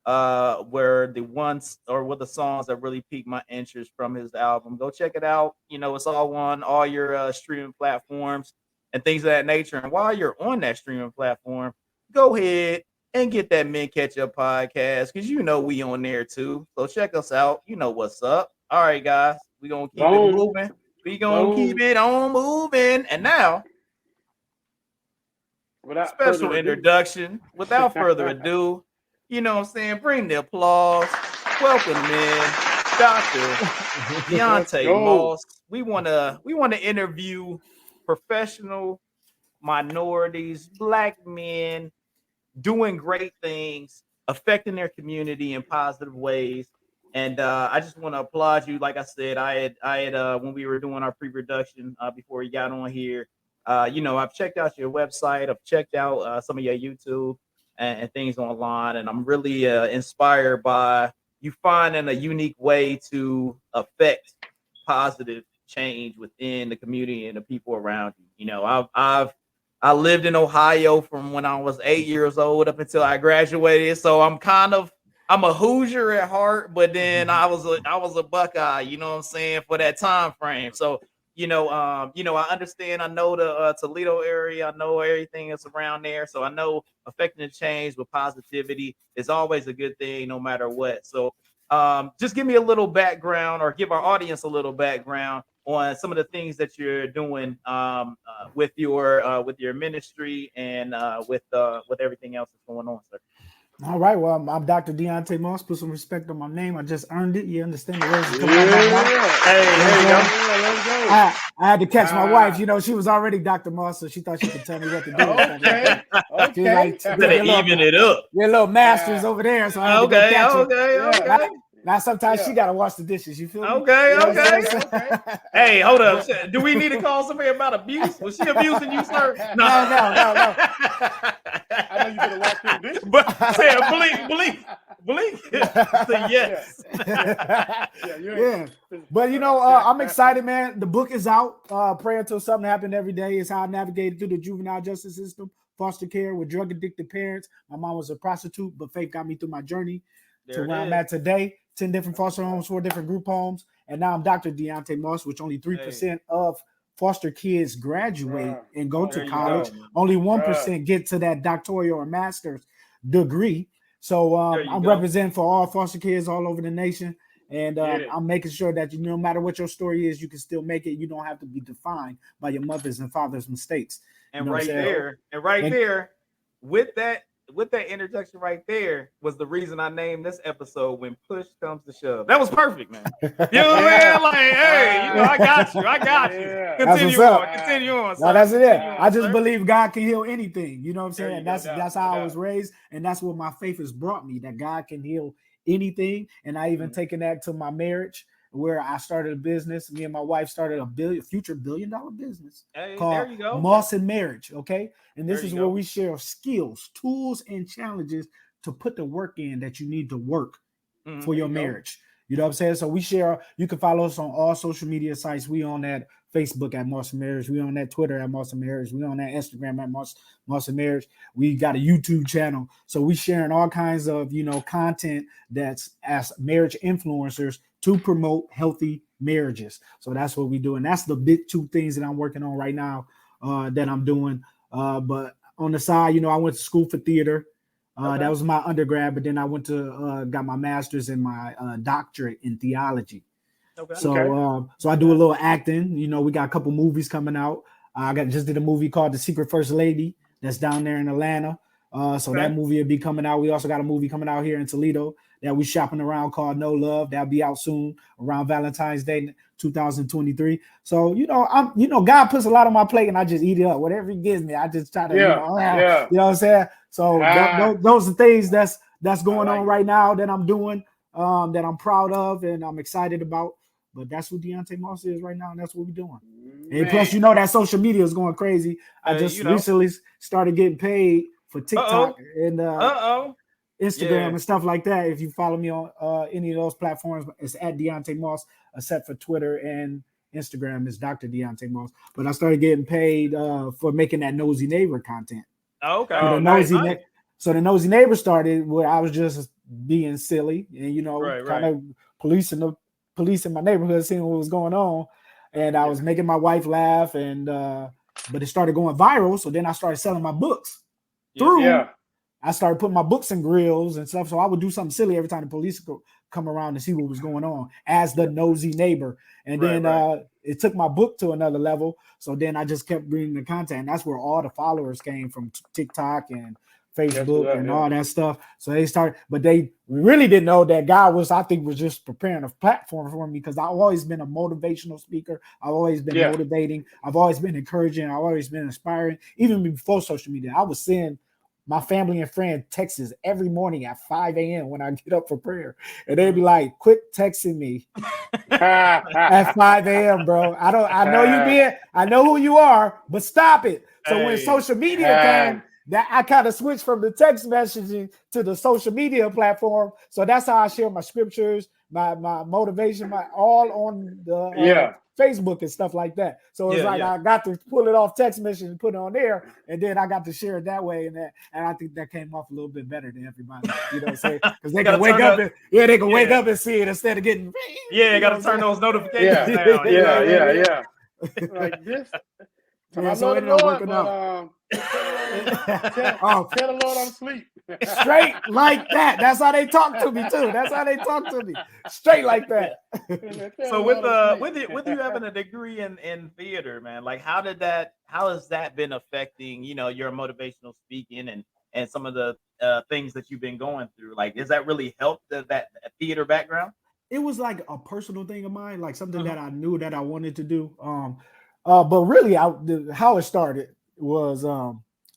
Were the songs that really piqued my interest from his album. Go check it out. You know, it's all on all your streaming platforms and things of that nature. And while you're on that streaming platform, go ahead and get that Men Ketchup podcast, because you know we on there too. So check us out. You know what's up. All right, guys. We're gonna keep it moving. We're gonna keep it on moving. And now, special introduction. Without further ado, you know what I'm saying? Bring the applause. Welcome in Dr. Deonte Moss. We wanna interview professional minorities, Black men doing great things, affecting their community in positive ways. And I just want to applaud you. Like I said, I had when we were doing our pre-production before you got on here, you know, I've checked out your website. I've checked out some of your YouTube and things online. And I'm really inspired by you finding a unique way to affect positive change within the community and the people around you. You know, I lived in Ohio from when I was 8 years old up until I graduated. So I'm a Hoosier at heart, but then I was a Buckeye, you know what I'm saying, for that time frame. So I understand. I know the Toledo area. I know everything that's around there. So I know affecting the change with positivity is always a good thing, no matter what. So just give me a little background, or give our audience a little background on some of the things that you're doing with your ministry and with everything else that's going on, sir. All right. Well, I'm Dr. Deonte Moss. Put some respect on my name. I just earned it. You understand the words that come out of my mouth. Hey, I had to catch my wife. She was already Dr. Moss, so she thought she could tell me what to do. Okay. Even it up. Your little masters over there, so I had to go catch her. Okay. Now sometimes she gotta wash the dishes. You feel me? Okay. Hey, hold up. Do we need to call somebody about abuse? Was she abusing you, sir? No. I know you better wash them dishes. But say blink. Say yes. Yeah. But I'm excited, man. The book is out. Pray Until Something Happened Every Day is how I navigated through the juvenile justice system, foster care with drug addicted parents. My mom was a prostitute, but faith got me through my journey to where I'm at today. 10 different foster homes, 4 different group homes. And now I'm Dr. Deonte Moss, which only 3% of foster kids graduate and go to college. Only 1% get to that doctoral or master's degree. So I'm representing for all foster kids all over the nation. And I'm making sure that no matter what your story is, you can still make it. You don't have to be defined by your mother's and father's mistakes. And there, with that introduction right there was the reason I named this episode When Push Comes to Shove. That was perfect, man. You know what I'm saying? Like, hey, I got you. Yeah. Continue on. No, that's it. I just believe God can heal anything. You know what I'm saying? That's how I was raised, and that's what my faith has brought me, that God can heal anything. And I even taken that to my marriage, where I started a business. Me and my wife started a future $1 billion business called Moss and Marriage. Okay. And this is where we share skills, tools, and challenges to put the work in that you need to work for your marriage. You know what I'm saying? So we share, you can follow us on all social media sites. We on that Facebook at Moss and Marriage. We on that Twitter at Moss and Marriage. We on that Instagram at Moss and Marriage. We got a YouTube channel. So we sharing all kinds of, content that's as marriage influencers to promote healthy marriages. So that's what we do. And that's the big 2 things that I'm working on right now that I'm doing. But on the side, I went to school for theater. That was my undergrad, but then I went to got my master's and my doctorate in theology. So I do a little acting. We got a couple movies coming out. I just did a movie called The Secret First Lady that's down there in Atlanta. That movie will be coming out. We also got a movie coming out here in Toledo that we shopping around called No Love. That'll be out soon around Valentine's Day 2023. So God puts a lot on my plate and I just eat it up. Whatever he gives me, I just try to you know what I'm saying? So those are things that's going on right now that I'm doing, that I'm proud of and I'm excited about. But that's what Deonte Moss is right now, and that's what we're doing. And plus, that social media is going crazy. I just recently started getting paid for TikTok and Instagram and stuff like that. If you follow me on any of those platforms, it's at Deonte Moss, except for Twitter and Instagram, it's Dr. Deonte Moss. But I started getting paid for making that nosy neighbor content. Okay. So the nosy neighbor started where I was just being silly and kind of policing my neighborhood, seeing what was going on, and I was making my wife laugh, and but it started going viral. So then I started selling my books I started putting my books in grills and stuff. So I would do something silly every time the police would come around to see what was going on as the nosy neighbor. And then it took my book to another level. So then I just kept bringing the content. And that's where all the followers came from, TikTok and Facebook and all that stuff. So they started, but they really didn't know that God was just preparing a platform for me, because I've always been a motivational speaker. I've always been motivating. I've always been encouraging. I've always been inspiring. Even before social media, I was seeing my family and friend texts every morning at 5 a.m. when I get up for prayer. And they'd be like, quit texting me at 5 a.m., bro. I know who you are, but stop it. So when social media came, that I kind of switched from the text messaging to the social media platform. So that's how I share my scriptures, my motivation, all on the Facebook and stuff like that. So it's I got to pull it off text message and put it on there, and then I got to share it that way, and I think that came off a little bit better than everybody. You know what I'm saying? Because they can wake up and see it instead of getting got to turn those notifications down. Like this. Yeah, so it ended up working out. Tell the Lord I'm asleep. Straight like that. That's how they talk to me too. That's how they talk to me. Straight like that. So with you having a degree in theater, man, like how has that been affecting, your motivational speaking and some of the things that you've been going through? Like, does that really help that theater background? It was like a personal thing of mine, like something that I knew that I wanted to do. But really, how it started was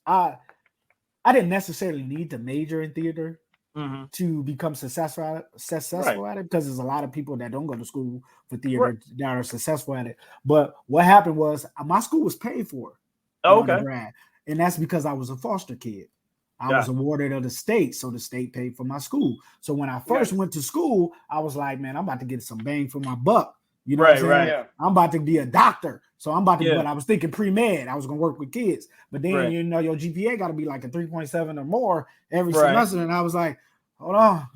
I didn't necessarily need to major in theater to become successful at it, because there's a lot of people that don't go to school for theater that are successful at it. But what happened was my school was paid for undergrad, and that's because I was a foster kid. I was awarded of the state, so the state paid for my school. So when I first went to school, I was like, man, I'm about to get some bang for my buck. You know what I'm saying? Yeah. I'm about to be a doctor. So I'm about to, but I was thinking pre-med. I was going to work with kids. But then, your GPA got to be like a 3.7 or more every semester. And I was like, hold on.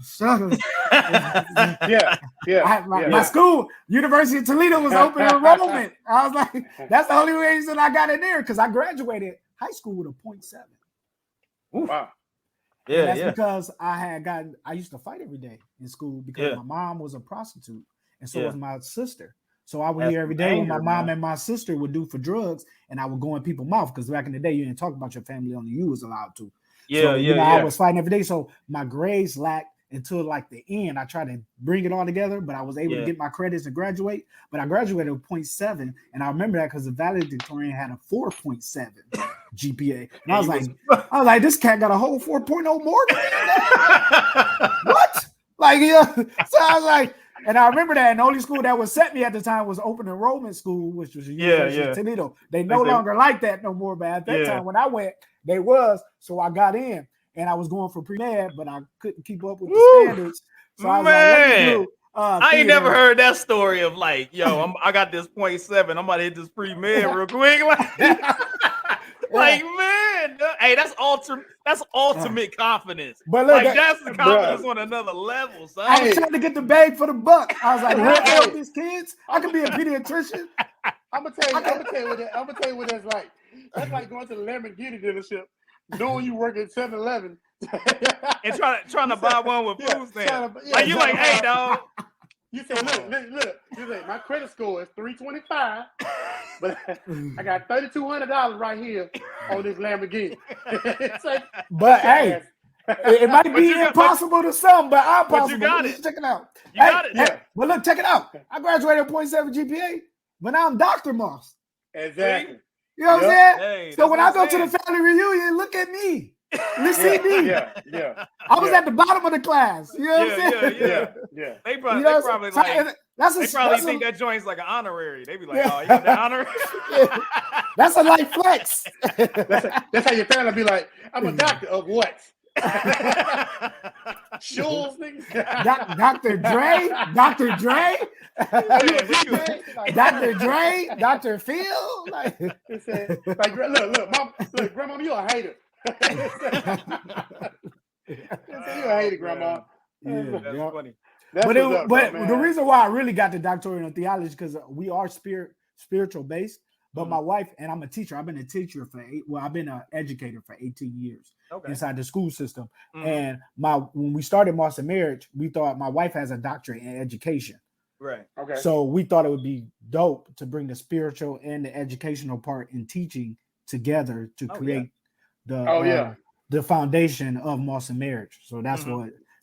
My school, University of Toledo, was open enrollment. I was like, that's the only reason I got in there, because I graduated high school with a 0.7. Wow. Yeah, that's because I used to fight every day in school because my mom was a prostitute and so was my sister. So I would hear every day what my mom and my sister would do for drugs, and I would go in people's mouth, because back in the day you didn't talk about your family, only you was allowed to. I was fighting every day. So my grades lacked until like the end. I tried to bring it all together, but I was able to get my credits and graduate. But I graduated with 0.7, and I remember that because the valedictorian had a 4.7 GPA, and I was like, this cat got a whole 4.0 more than me. What? Like, so I was like, and I remember that, and the only school that would set me at the time was open enrollment school, which was University of Toledo. They no longer like that no more, but at that time when I went, they was. So I got in, and I was going for pre-med, but I couldn't keep up with the standards. So I was like, let me do I ain't never heard that story of like, I got this 0.7. I'm about to hit this pre-med real quick. Like, man, hey, that's ultimate confidence. But look, that's the confidence on another level, son. I was trying to get the bag for the buck. I was like, help these kids. I could be a pediatrician. I'm gonna tell you what that's like. That's like going to the Lamborghini dealership, knowing you work at 7-Eleven, and trying to buy one with food stamps. Like, you like, hey, dog. You say, look. You say, my credit score is 325, but I got $3,200 right here on this Lamborghini. Like, but hey, it might be impossible to some, but I'm possible. But you got it. Check it out. You got it. Hey, but look, check it out. I graduated with 0.7 GPA, but now I'm Dr. Moss. Exactly. You know what I'm saying? Hey, so when I go to the family reunion, look at me. You see me? Yeah. I was at the bottom of the class. You know what I'm saying? Yeah. They probably think that joint's like an honorary. They be like, oh, you got the honorary? That's a light flex. That's how your family be like, I'm a doctor of what? Shules, nigga. Dr. Dre? Dr. Dre? Dr. Dre? Dr. Phil? Like, look, Mom, look, Grandma, you a hater. You a hater, Grandma. That's funny. But the reason why I really got the doctorate in theology is because we are spiritual based. But my wife, and I'm a teacher. I've been a teacher I've been an educator for 18 years inside the school system. And when we started Moss and Marriage, we thought my wife has a doctorate in education. Right. Okay. So we thought it would be dope to bring the spiritual and the educational part in teaching together to create the foundation of Moss and Marriage. So that's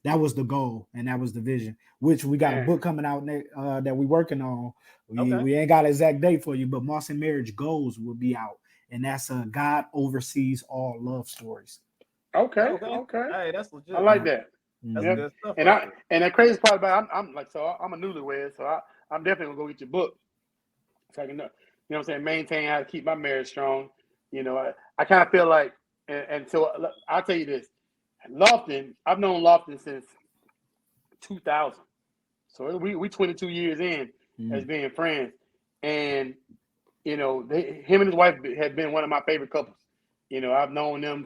that was the goal, and that was the vision, which we got a book coming out that we're working on. We ain't got an exact date for you, but Moss and Marriage Goals will be out, and that's God Oversees All Love Stories. Okay. Hey, that's legit. I like that. That's good stuff. And the crazy part about it, I'm a newlywed, so I'm definitely gonna go get your book, so I can maintain how to keep my marriage strong. I kind of feel like, and so I'll tell you this. Lofton, I've known Lofton since 2000. So we 22 years in as being friends. And, him and his wife have been one of my favorite couples. I've known them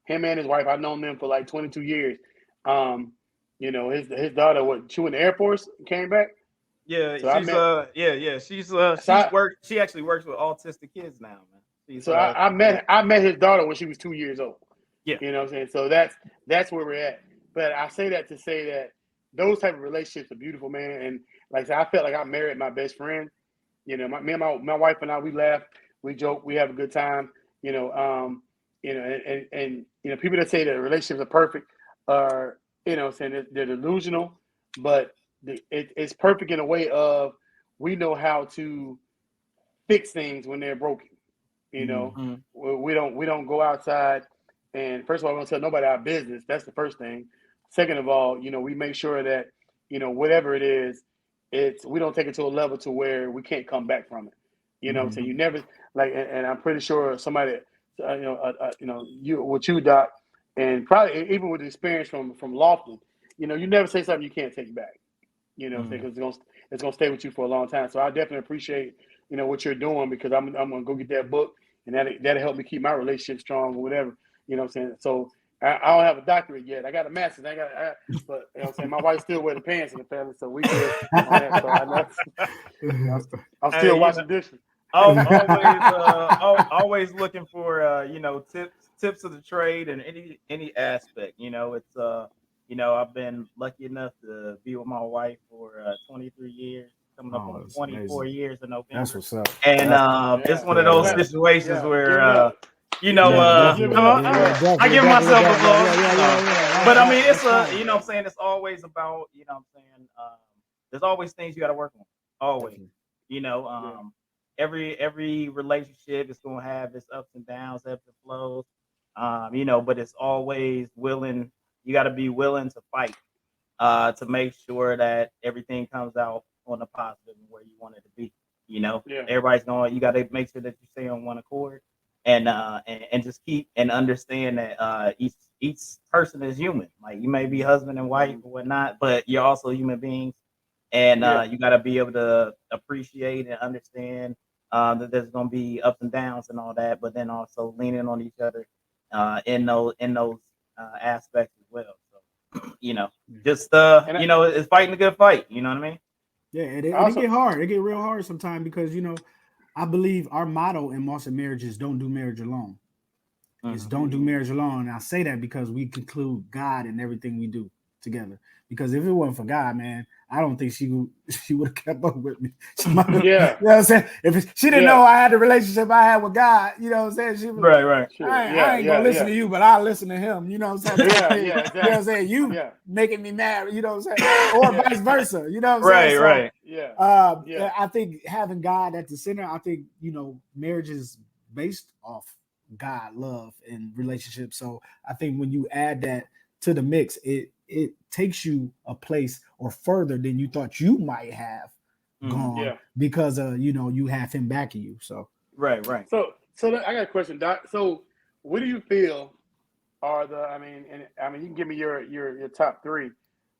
him and his wife, I've known them for like 22 years. His daughter, she went to the Air Force and came back. Yeah, So she actually works with autistic kids now, man. I met his daughter when she was 2 years old. Yeah. You know what I'm saying? So that's where we're at. But I say that to say that those type of relationships are beautiful, man. And like I said, I felt like I married my best friend. You know, my wife and I, we laugh, we joke, we have a good time. You know, and you know, people that say that relationships are perfect are, you know, saying they're delusional, but it's perfect in a way of we know how to fix things when they're broken. You know, we don't go outside and first of all, we don't tell nobody our business. That's the first thing. Second of all, you know, we make sure that, you know, whatever it is, we don't take it to a level to where we can't come back from it. You know, so you never like, and I'm pretty sure somebody, you Doc, and probably even with the experience from Lofton, you know, you never say something you can't take back. You know, because it's gonna stay with you for a long time. So I definitely appreciate, you know, what you're doing because I'm gonna go get that book and that'll help me keep my relationship strong or whatever. You know what I'm saying? So I don't have a doctorate yet. I got a master's. But you know what I'm saying, my wife still wear the pants in the family, so we good on that. So I know, I'm still washing dishes. Always looking for tips of the trade and any aspect. You know, it's you know, I've been lucky enough to be with my wife for 23 years, coming up on 24 years in November. That's what's up. And it's one of those situations where you know, I give myself applause. But I mean, it's you know what I'm saying, it's always about, you know what I'm saying, there's always things you got to work on. Always. You know, every relationship is going to have its ups and downs, ebbs and flows. You know, but it's always willing. You got to be willing to fight to make sure that everything comes out on the positive and where you want it to be. You know, everybody's going. You got to make sure that you stay on one accord, and just keep and understand that each person is human. Like, you may be husband and wife or whatnot, but you're also human beings, and you got to be able to appreciate and understand that there's going to be ups and downs and all that, but then also leaning on each other in those aspects as well. So, you know, just you know, it's fighting a good fight. You know what I mean? Yeah, it get hard. It get real hard sometimes because, you know, I believe our motto in most marriages: don't do marriage alone. It's don't do marriage alone. And I say that because we conclude God in everything we do together. Because if it wasn't for God, man, I don't think she would have kept up with me. You know what I'm saying? If she didn't know I had the relationship I had with God, you know what I'm saying? She was right. I ain't gonna listen to you, but I'll listen to him. You know what I'm saying? Exactly. You know what I'm saying? You making me mad, you know what I'm saying? Or vice versa. You know what I'm saying? Right. I think having God at the center, I think, you know, marriage is based off God, love, and relationships. So I think when you add that to the mix, it takes you a place or further than you thought you might have gone because you know, you have him backing you. So right. So I got a question, Doc. So what do you feel are you can give me your top three.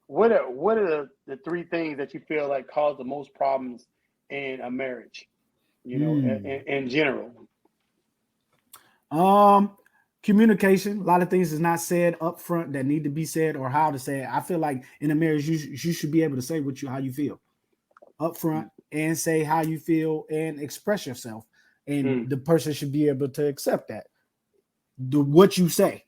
What are the three things that you feel like cause the most problems in a marriage? You know, in general. Communication. A lot of things is not said up front that need to be said, or how to say it. I feel like in a marriage, you should be able to say how you feel up front and say how you feel and express yourself. And the person should be able to accept that. What you say,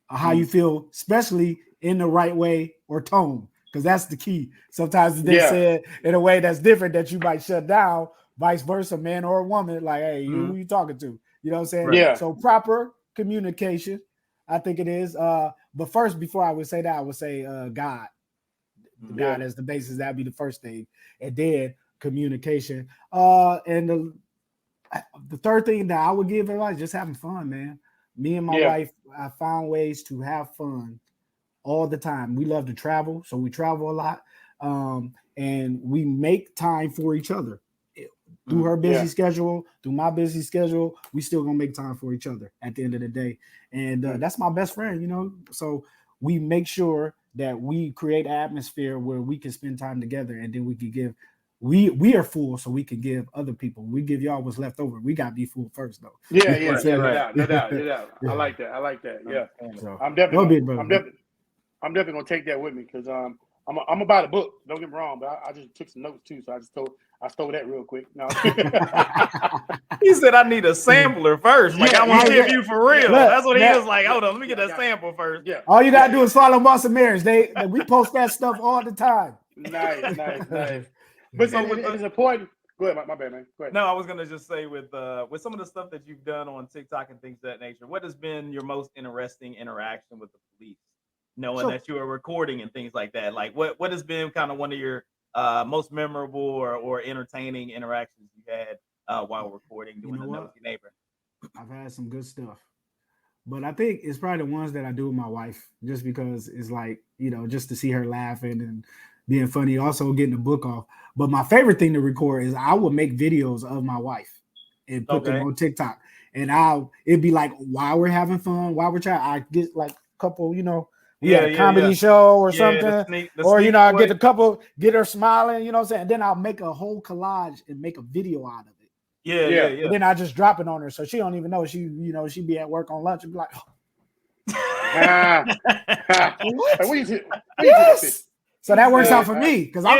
how you feel, especially in the right way or tone, because that's the key. Sometimes they say it in a way that's different that you might shut down, vice versa, man or a woman, like, hey, who you talking to? You know what I'm saying? Yeah. So proper communication, I think it is. But first, before I would say that, I would say God. God as the basis. That'd be the first thing. And then communication. And the third thing that I would give advice, just having fun, man. Me and my wife, I found ways to have fun all the time. We love to travel, so we travel a lot. And we make time for each other. Through her busy schedule, through my busy schedule, we still gonna make time for each other at the end of the day. And that's my best friend, you know. So we make sure that we create an atmosphere where we can spend time together, and then we can give. We are full, so we can give other people. We give y'all what's left over. We gotta be full first, though. No doubt. I like that. Yeah, So, I'm definitely gonna take that with me because I'm about a book. Don't get me wrong, but I just took some notes too. So I stole that real quick. No. He said I need a sampler first. Like I want to give you for real. That's what he was like. Hold on, let me get a sample first. Yeah. All you gotta do is follow Moss and Marriage. We post that stuff all the time. Nice. But so it's important. Go ahead, my bad, man. Go ahead. No, I was gonna just say with some of the stuff that you've done on TikTok and things of that nature, what has been your most interesting interaction with the police? Knowing that you are recording and things like that. Like what has been kind of one of your most memorable or entertaining interactions you had while recording, doing the Nosy Neighbor? I've had some good stuff. But I think it's probably the ones that I do with my wife, just because it's like, just to see her laughing and being funny, also getting the book off. But my favorite thing to record is I would make videos of my wife and put them on TikTok. And it'd be like while we're having fun, while we're trying, I get like a couple, we had a comedy show or something. I get a couple, get her smiling, you know what I'm saying? And then I'll make a whole collage and make a video out of it. Yeah. And then I just drop it on her. So she don't even know. She be at work on lunch and be like, what? Yes. So that works out for me because I'm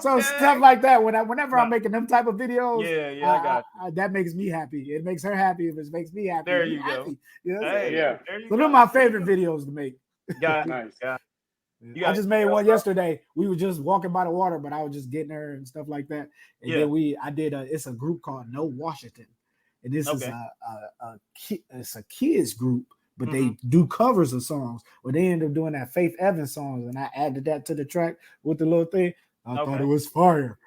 So stuff like that. Whenever I'm making them type of videos, I got that makes me happy. It makes her happy. If it makes me happy, there you go. Happy. You know So they're my favorite videos to make. Nice. I just made one yesterday. We were just walking by the water, but I was just getting her and stuff like that. And then it's a group called No Washington. And this is it's a kids group, but they do covers of songs. Well, they ended up doing that Faith Evans songs, and I added that to the track with the little thing. I thought it was fire.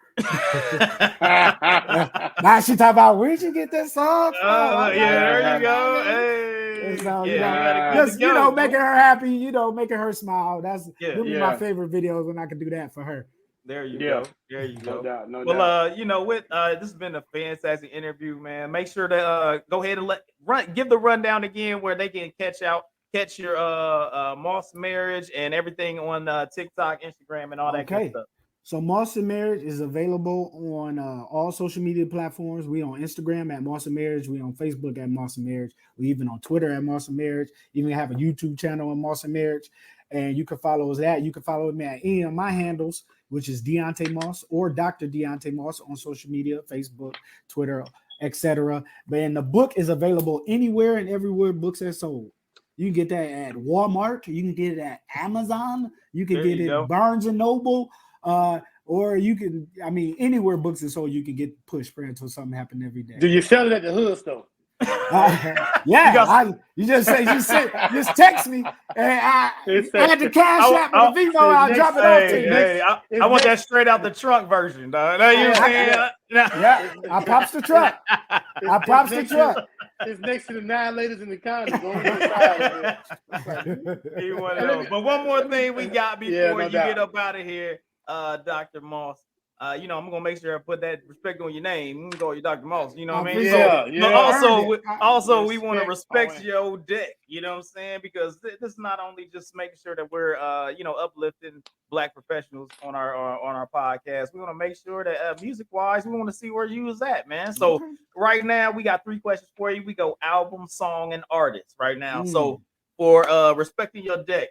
Now she talk about where'd you get that song from? There you go. Hey. So, making her happy, making her smile. That's my favorite videos when I can do that for her. There you go. There you go. No doubt. This has been a fantastic interview, man. Make sure to go ahead and give the rundown again where they can catch your Moss Marriage and everything on TikTok, Instagram, and all that good stuff. So Moss and Marriage is available on all social media platforms. We on Instagram at Moss and Marriage. We on Facebook at Moss and Marriage. We even on Twitter at Moss and Marriage. Even have a YouTube channel on Moss and Marriage. And you can follow us that. You can follow me at any of my handles, which is Deonte Moss or Dr. Deonte Moss on social media, Facebook, Twitter, etc. And the book is available anywhere and everywhere books are sold. You can get that at Walmart. You can get it at Amazon. You can get it at Barnes and Noble. Or you can, anywhere books are sold, you can get push prayer until something happen every day. Do you sell it at the hood store? Just text me and I had the cash app with the Vivo. I'll drop it off to you. I want that straight out the trunk version, dog. I pops the truck. It's next to the 9 ladies in the county. But one more thing we got before you get up out of here, Dr. Moss. I'm gonna make sure I put that respect on your name. I'm gonna call you Dr. Moss. You know what I mean? But also, we want to respect your deck. You know what I'm saying? Because this is not only just making sure that we're, uplifting Black professionals on our podcast. We want to make sure that music-wise, we want to see where you was at, man. So right now, we got 3 questions for you. We go album, song, and artist right now. So for respecting your deck,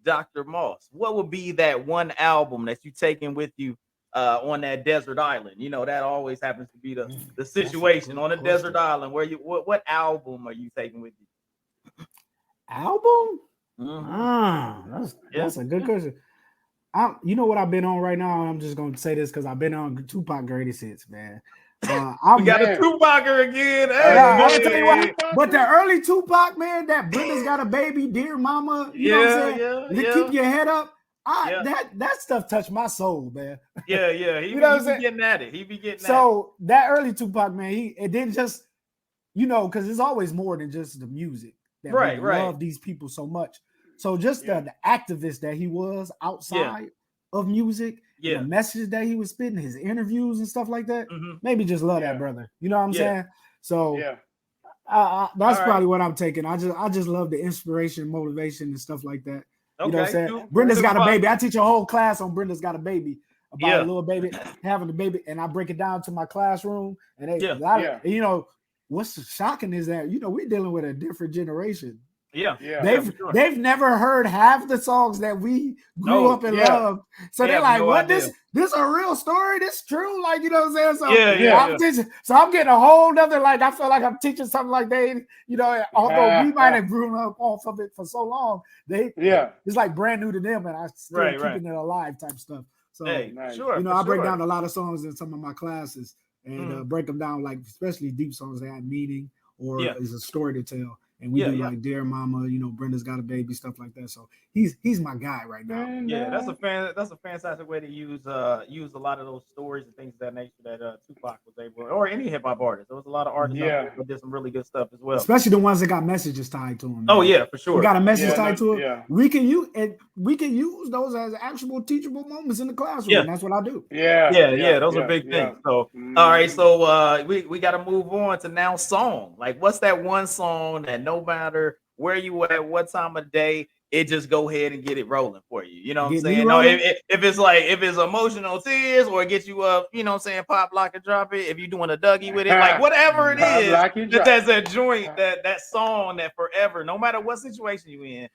Dr. Moss, what would be that one album that you taking with you on that desert island? That always happens to be the situation on a desert island. Where what album are you taking with you? Album? That's a good question. You know what I've been on right now? I'm just gonna say this because I've been on Tupac Greatest Hits, man. We got a Tupacer again. I'll tell you what, but the early Tupac, man, that Brenda's Got a Baby, Dear Mama, you know what I'm saying? Keep your head up. That stuff touched my soul, man. He be getting at it. He be getting so that early Tupac, man, it didn't just, because it's always more than just the music. That we love these people so much. So just the activist that he was outside of music, the messages that he was spitting, his interviews and stuff like that, maybe just love that brother. You know what I'm saying? So that's probably what I'm taking. I just love the inspiration, motivation, and stuff like that. You know what I'm saying? Brenda's Got a Baby. I teach a whole class on Brenda's Got a Baby, about a little baby having a baby, and I break it down to my classroom. And what's shocking is that, we're dealing with a different generation. Yeah. They've never heard half the songs that we grew up and loved. So they're like, what? This a real story? This true? Like, you know what I'm saying? So I'm getting a whole nother, like, I feel like I'm teaching something like although we might have grown up off of it for so long, it's like brand new to them, and I still keeping it alive type stuff. So I break down a lot of songs in some of my classes and break them down, like especially deep songs that have meaning or is a story to tell. And we do like Dear Mama, Brenda's Got a Baby, stuff like that. So he's my guy right now. Yeah, that's a fantastic way to use a lot of those stories and things of that nature that Tupac was able, or any hip hop artist. There was a lot of artists out there who did some really good stuff as well. Especially the ones that got messages tied to them. Oh yeah, for sure. We got a message tied to it. Yeah. We can use those as actual teachable moments in the classroom. Yeah. And that's what I do. Yeah. Those are big things. So all right, so we got to move on to now song. Like, what's that one song that no matter where you at, what time of day, it just go ahead and get it rolling for you. You know what I'm saying? No, if it's emotional tears or it gets you up, you know what I'm saying, pop, lock, and drop it. If you're doing a Dougie with it, like whatever it is, that's that joint, that song that forever, no matter what situation you in,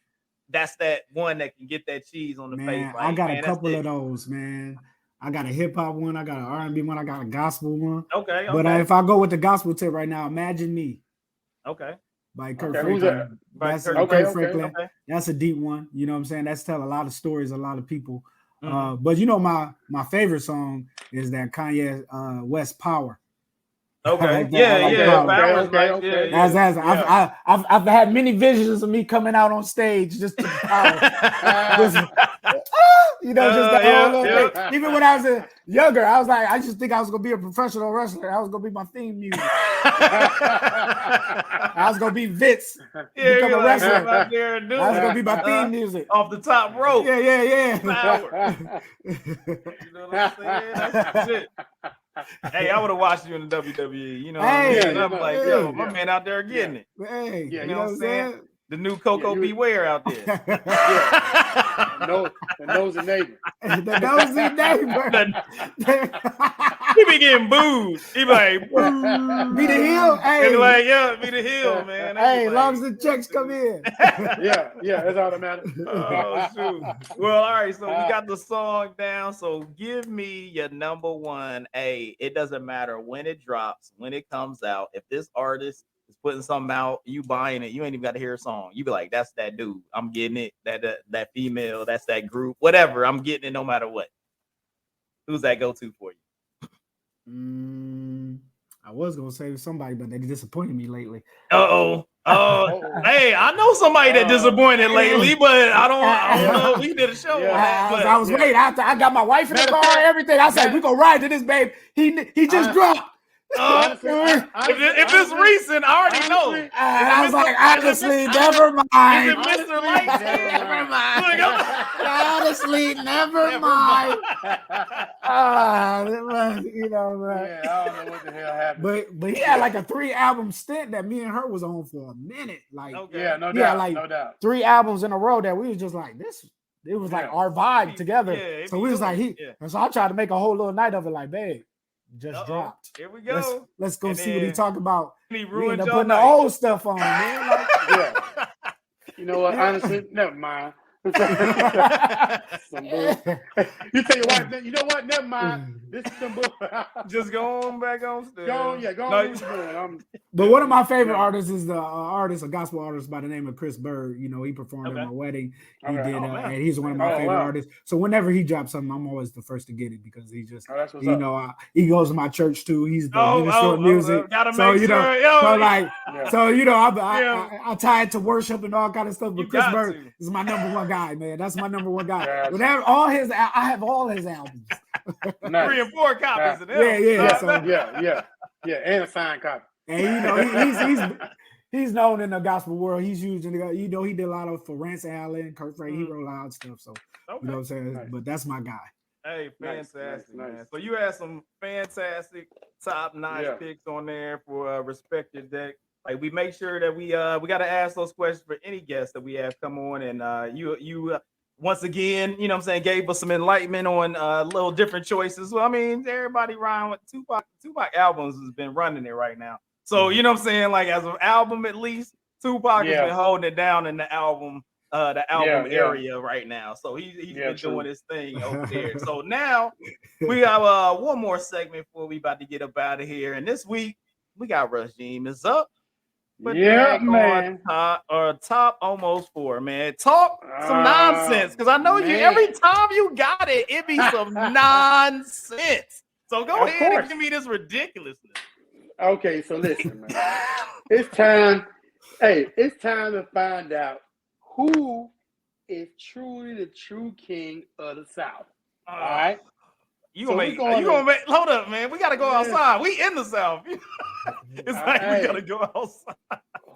that's that one that can get that cheese on the face. Like, I got a couple of those, man. I got a hip hop one, I got an R&B one, I got a gospel one. Okay. But if I go with the gospel tip right now, Imagine Me. Okay. By Kurt Franklin. That's Kurt Franklin. That's a deep one. You know what I'm saying? That's tell a lot of stories, a lot of people. But my favorite song is that Kanye West Power. Okay. I've had many visions of me coming out on stage just to power. Even when I was younger, I was like, I just think I was gonna be a professional wrestler. I was gonna be my theme music. I was gonna be Vince, become a wrestler. I was gonna be my theme music off the top rope. Yeah. Power. You know what I'm saying? That's shit. Hey, I would have watched you in the WWE. You know what I mean? I'm like, yo, my man out there getting it. Hey, you know what I'm saying? The new Coco Beware out there. The nosy neighbor. The nosy neighbor. He be getting booed. He be like, boo. Be the heel. Hey. He be like, be the heel, man. Hey, as long as the checks come in. Yeah, that's all that matters. Oh, shoot. Well, all right, so we got the song down. So give me your number one. Hey, it doesn't matter when it drops, when it comes out. If this artist is putting something out, you buying it, you ain't even got to hear a song. You be like, that's that dude. I'm getting it. That female, that's that group, whatever. I'm getting it no matter what. Who's that go-to for you? I was gonna say somebody, but they disappointed me lately. Oh, hey, I know somebody that disappointed lately, but I don't know. We did a show. I was waiting. I got my wife in the car, everything. I said, we gonna ride to this, babe. He just dropped. If it's recent, I already know. I was like, honestly, never mind. Is it Mr. Light? Never mind. Honestly, never mind. You know, man. I don't know what the hell happened. But he had like a 3-album stint that me and her was on for a minute. Like, no doubt. 3 albums in a row that we was just like this. It was like our vibe together. So we was like, and so I tried to make a whole little night of it. Like, babe. Just dropped. Here we go. Let's go see what he talk about. He ruined your putting the old stuff on, man. Like, you know what? Honestly, never mind. You tell your wife, you know what? Never mind. This is some bull. Just go on back on stage. Go on. But one of my favorite artists is a gospel artist by the name of Byrd. You know, he performed at my wedding. He did, and he's one of my favorite artists. So whenever he drops something, I'm always the first to get it because he just, he goes to my church too. He's the minister of music. I tie it to worship and all kind of stuff. But Byrd is my number one guy, man. That's my number one guy. I have all his albums. Nice. 3 and 4 copies of them. Yeah, and a signed copy. And you know, he's known in the gospel world. He's used in the, he did a lot of for Rance Allen, Kurt Franklin. He wrote a lot of stuff. So you know what I'm saying. Nice. But that's my guy. Hey, fantastic, man. So you had some fantastic top-notch picks on there for respected deck. Like, we make sure that we got to ask those questions for any guests that we have come on, and you once again, you know what I'm saying, gave us some enlightenment on little different choices. Well, I mean, everybody around with Tupac albums has been running it right now. So you know what I'm saying? Like as an album, at least Tupac has been holding it down in the album area right now. So he's been doing his thing over there. So now we have one more segment before we about to get up out of here. And this week we got Regime is up. But man. Top almost 4, man. Talk some nonsense. Because I know you every time you got it be some nonsense. So go ahead and give me this ridiculousness. Okay, so listen, man. It's time. Hey, it's time to find out who is truly the true king of the South. All right. Hold up, man. We gotta go outside. We in the South. It's like we gotta go outside.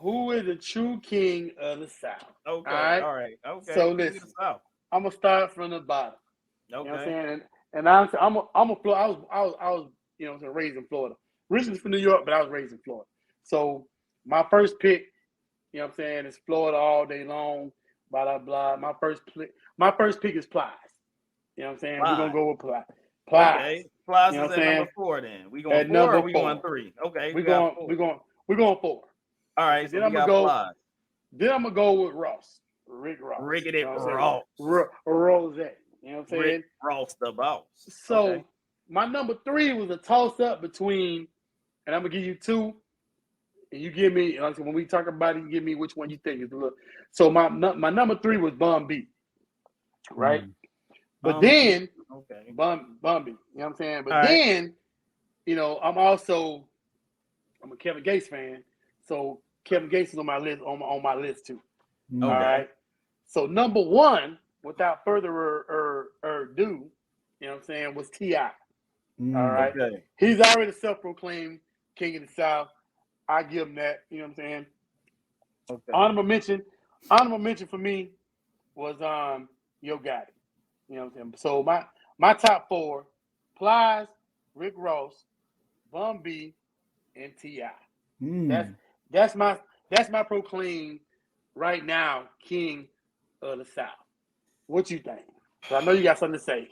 Who is the true king of the South? Okay. All right. Okay. So listen, I'm gonna start from the bottom. Okay. You know what I'm saying? And I was raised in Florida. Originally from New York, but I was raised in Florida. So my first pick, you know what I'm saying, is Florida all day long. Blah blah blah. My first pick is Plies. You know what I'm saying? We're gonna go with Plies. Okay. Plies is at number 4 then. We going 4 or we going 3? Okay. We're going 4. All right, so then I'm gonna go with Ross. Rick Ross. Rickety Ross. Rose. You know what I'm saying? Rick Ross the boss. So my number 3 was a toss-up between, and I'm gonna give you 2. And you give me, like, when we talk about it, you give me which one you think is the look. So my number 3 was Bun B. Right? But then Bun B. You know what I'm saying? But then, you know, I'm a Kevin Gates fan. So Kevin Gates is on my list too. Okay. All right. So number 1, without further ado, you know what I'm saying, was T.I. All right. Okay. He's already self-proclaimed king of the South. I give him that. You know what I'm saying? Okay. Honorable mention for me was Yo Gotti. You know what I'm saying? So my top 4: Plies, Rick Ross, Bun B, and T.I. That's my proclaim right now, king of the South. What you think? I know you got something to say.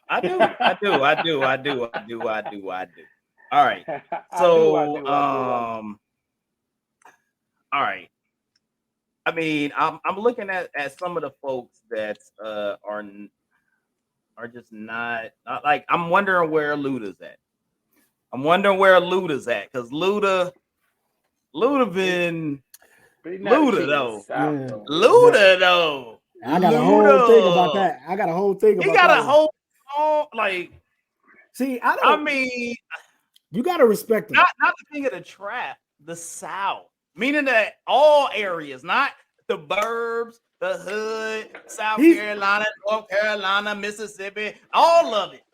I do. All right. So, all right. I mean, I'm looking at some of the folks that are just not like, I'm wondering where Luda's at. Because Luda been Luda though. Luda though. I got a whole thing about that. He got a whole like. See, I mean, you gotta respect him. Not the king of the trap, the South, meaning that all areas, not the burbs, the hood, South Carolina, North Carolina, Mississippi, all of it.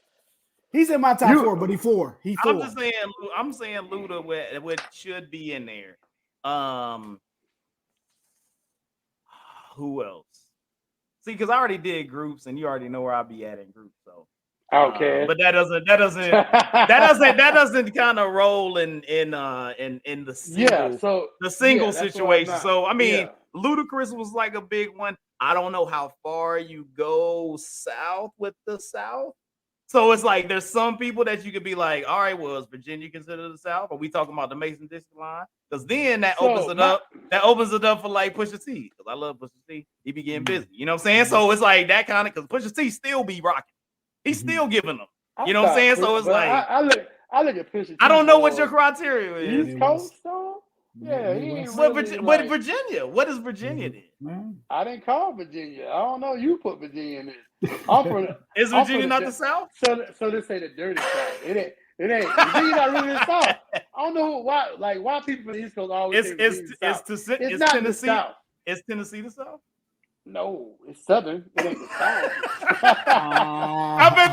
He's in my top 4, but he's 4. I'm saying Luda what should be in there. Who else? See, because I already did groups, and you already know where I'll be at in groups. So okay, but that doesn't kind of roll in the single situation. So I mean, Ludacris was like a big one. I don't know how far you go south with the South. So it's like there's some people that you could be like, all right, well, is Virginia considered the South? Are we talking about the Mason-Dixon line? Because then that opens it up. That opens it up for like Pusha T. Because I love Pusha T. He be getting busy. You know what I'm saying? So it's like that kind of, because Pusha T still be rocking. He's still giving them. You know what I'm saying? So it's like I look at Pusha T. I don't know what your criteria is. East Coast, so yeah, but Virginia, what is Virginia then? I didn't call Virginia. I don't know. You put Virginia in it. Is Virginia not the South? So they say the dirty South. It ain't. Virginia not really the South. I don't know why people from the East Coast always say Virginia the South. It's not Tennessee. The South. Is Tennessee the South? No, it's Southern. It ain't the South. I bet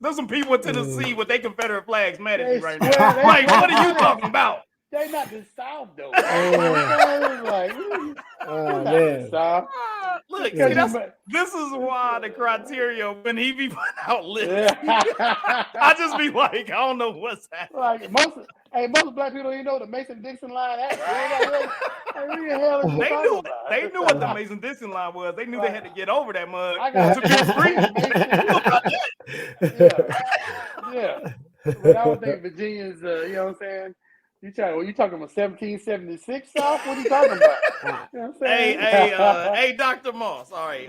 there's some people in Tennessee with their Confederate flags mad at me right now. Like, what are you talking about? They not the South though. Like, man. South. Look, this is why the criteria when he be putting out lists, I just be like, I don't know what's happening. Like most black people, you know the Mason-Dixon line. They knew what the Mason-Dixon line was. They knew they had to get over that mug. Yeah. But I don't think Virginia's, you know what I'm saying? You talking about 1776 South? What are you talking about? You know what I'm saying? Hey, Dr. Moss. All right.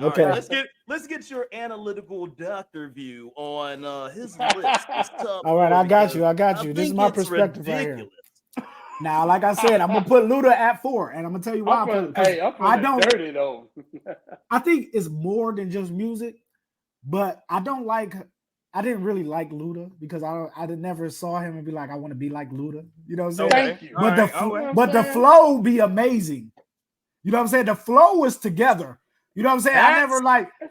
Let's get your analytical doctor view on his list. All right, I got you. This is my perspective right here. Now, like I said, I'm gonna put Luda at 4, and I'm gonna tell you why. I don't. Dirty though. I think it's more than just music, but I didn't really like Luda because I never saw him and be like, I want to be like Luda. You know what I'm saying? Thank you. But the flow be amazing. You know what I'm saying? The flow was together. You know what I'm saying?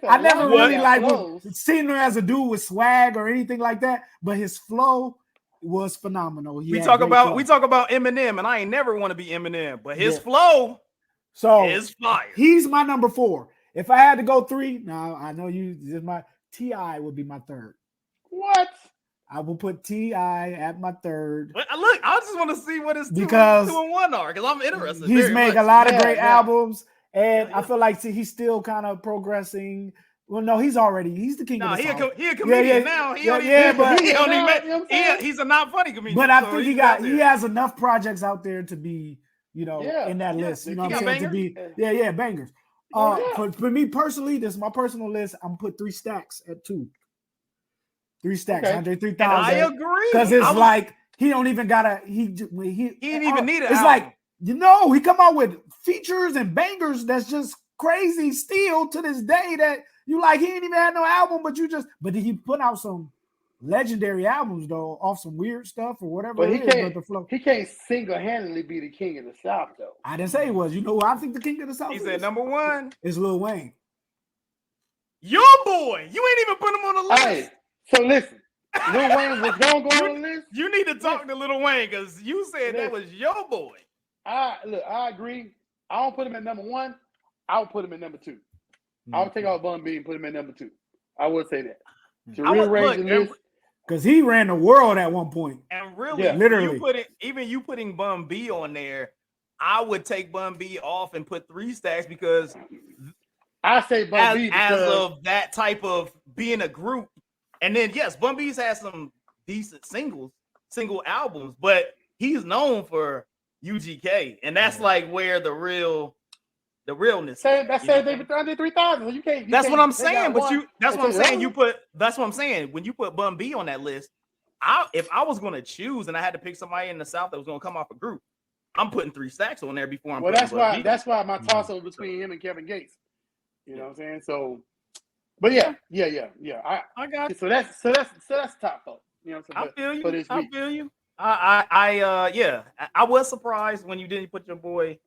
I never really seen him as a dude with swag or anything like that, but his flow was phenomenal. We talk about Eminem, and I ain't never want to be Eminem, but his flow is fire. He's my number 4. If I had to go 3, now I know my T.I. would be my 3rd. What? I will put T.I. at my 3rd. Look, I just want to see what his 2 and 1 are because I'm interested. He's made a lot of great albums, and I feel like he's still kind of progressing. Well, no, he's the king of the South. He's a comedian now. He's a not funny comedian. But I think he has enough projects out there to be, in that list. You know what I'm saying? Bangers? To be, bangers. For me personally, this is my personal list. I'm gonna put 3 Stacks at 2. 3 Stacks, okay. Andre 3000. I agree because it's like he don't even gotta. He didn't even need it. It's album. Like he come out with features and bangers that's just crazy still to this day. That you like he ain't even had no album, but he put out some legendary albums though, off some weird stuff or whatever. But he can't single-handedly be the king of the South though. I didn't say he was. You know who I think the king of the South is? He said number 1 is Lil Wayne. Your boy. You ain't even put him on the list. Hey, so listen, Lil Wayne was gonna go on the list. You need to talk to Lil Wayne because you said that was your boy. I agree. I don't put him at number 1. I'll put him at number 2. I'll take out Bun B and put him at number 2. I would say that. To rearrange the list. Because he ran the world at one point. And really, literally, you putting Bun B on there, I would take Bun B off and put 3 Stacks because I say Bun B as of that type of being a group. And then yes, Bun B's had some decent single albums, but he's known for UGK, and that's like where the realness. That's David Andre 3000. You can't. That's what I'm saying. But that's what I'm saying. That's what I'm saying. When you put Bun B on that list, if I was going to choose and I had to pick somebody in the South that was going to come off a group, I'm putting 3 Stacks on there before I'm. Well, that's why my toss over between him and Kevin Gates. You know what I'm saying? So, but yeah. I got you. So that's top though. You know what I'm saying? I feel you. I was surprised when you didn't put your boy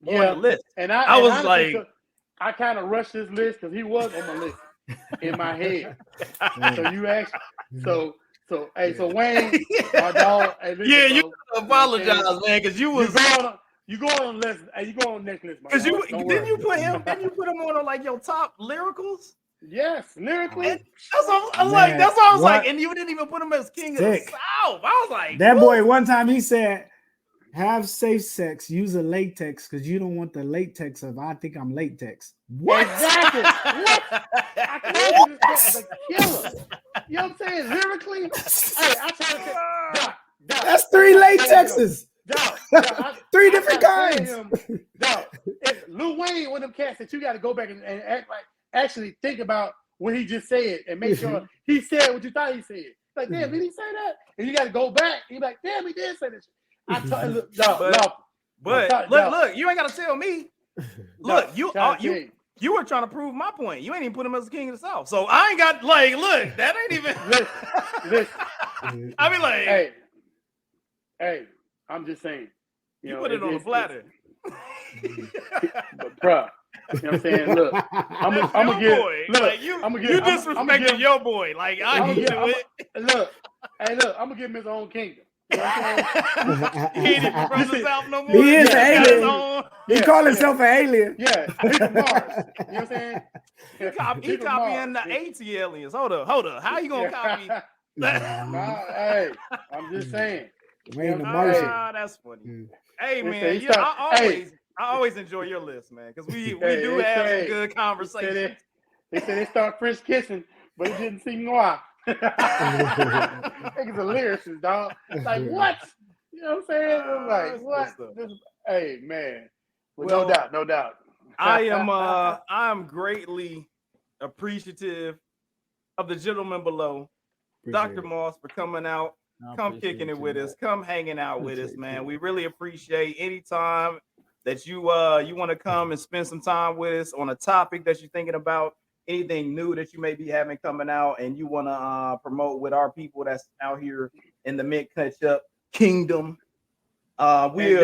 on the list. And I was like, I kind of rushed this list because he was on my list in my head. So you asked, so Wayne, my dog. Hey, you apologize, man, because you go on list. Hey, you go on next list, because didn't you put him on like your top lyricals? Yes, lyrically. That's what I was like, and you didn't even put him as king of the South. I was like, that boy. One time he said, "Have safe sex. Use a latex because you don't want the latex of I think I'm latex." What? Exactly. What? I told you this is a killer. You know what I'm saying? Lyrically, hey, I try to say, that's 3 latexes. 3 different kinds. Lil Wayne, one of them cats that you got to go back and act like. Actually think about what he just said and make sure he said what you thought he said. Like, damn, did he say that? And you got to go back. And you're like, damn, he did say this. Look, you ain't got to tell me. Look, you were trying to prove my point. You ain't even put him as the king of the South. So I ain't got, look, that ain't even. Listen. I mean, like. Hey, I'm just saying. You put it on the platter. But, bruh. You know what I'm saying? Look, I'm gonna get. Look, you disrespecting your boy. Like I can do it. Look, I'm gonna give him his own kingdom. You know what I'm saying? He ain't even from the South no more. He is an alien. He call himself an alien. Yeah, he's from Mars. You know what I'm saying? He copying the AT aliens. Hold up. How you gonna copy? Hey, I'm just saying. That's funny. Hey man, I always enjoy your list, man, because we do have some good conversations. They said they start French kissing, but it didn't seem noir. Niggas a lyricist, dog. Like what? You know what I'm saying? I'm like, what? Hey, man. Well, no doubt. I am greatly appreciative of the gentleman below, Dr. Moss, for coming out, come kicking it with us, come hanging out with us, man. We really appreciate any time that you want to come and spend some time with us on a topic that you're thinking about, anything new that you may be having coming out, and you want to promote with our people that's out here in the Mint Ketchup Kingdom. We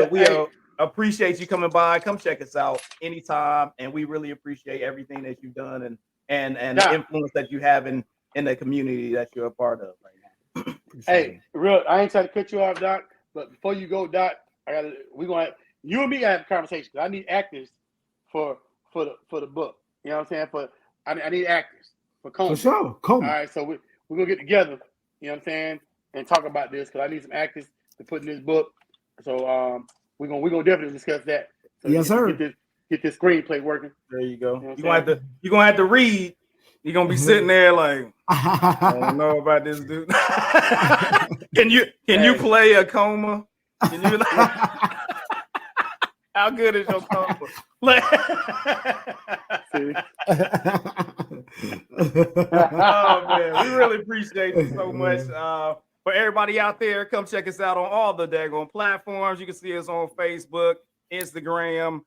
appreciate you coming by. Come check us out anytime, and we really appreciate everything that you've done and the influence that you have in the community that you're a part of right now. Hey, I ain't trying to cut you off, Doc, but before you go, Doc, you and me gotta have a conversation. I need actors for the book. You know what I'm saying? I need actors for Coma. For sure, Coma. All right, so we're gonna get together. You know what I'm saying? And talk about this because I need some actors to put in this book. So we're gonna definitely discuss that. So yes, sir. Get this screenplay working. There you go. You're gonna have to read. You're gonna be sitting there like, I don't know about this dude. Can you play a Coma? Can you how good is your Coma? Oh man, we really appreciate you so much. For everybody out there, come check us out on all the daggone platforms. You can see us on Facebook, Instagram,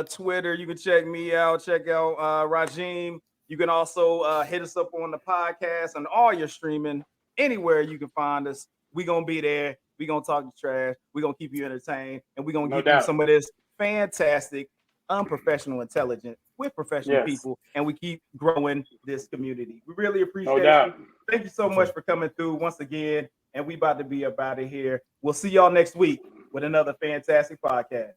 Twitter. You can check me out. Check out Rajim. You can also hit us up on the podcast and all your streaming. Anywhere you can find us, we're going to be there. We're going to talk to trash. We're going to keep you entertained. And we're going to give you some of this fantastic, unprofessional intelligence with professional people. And we keep growing this community. We really appreciate you. Thank you so much for coming through once again. And we about to be up out of here. We'll see y'all next week with another fantastic podcast.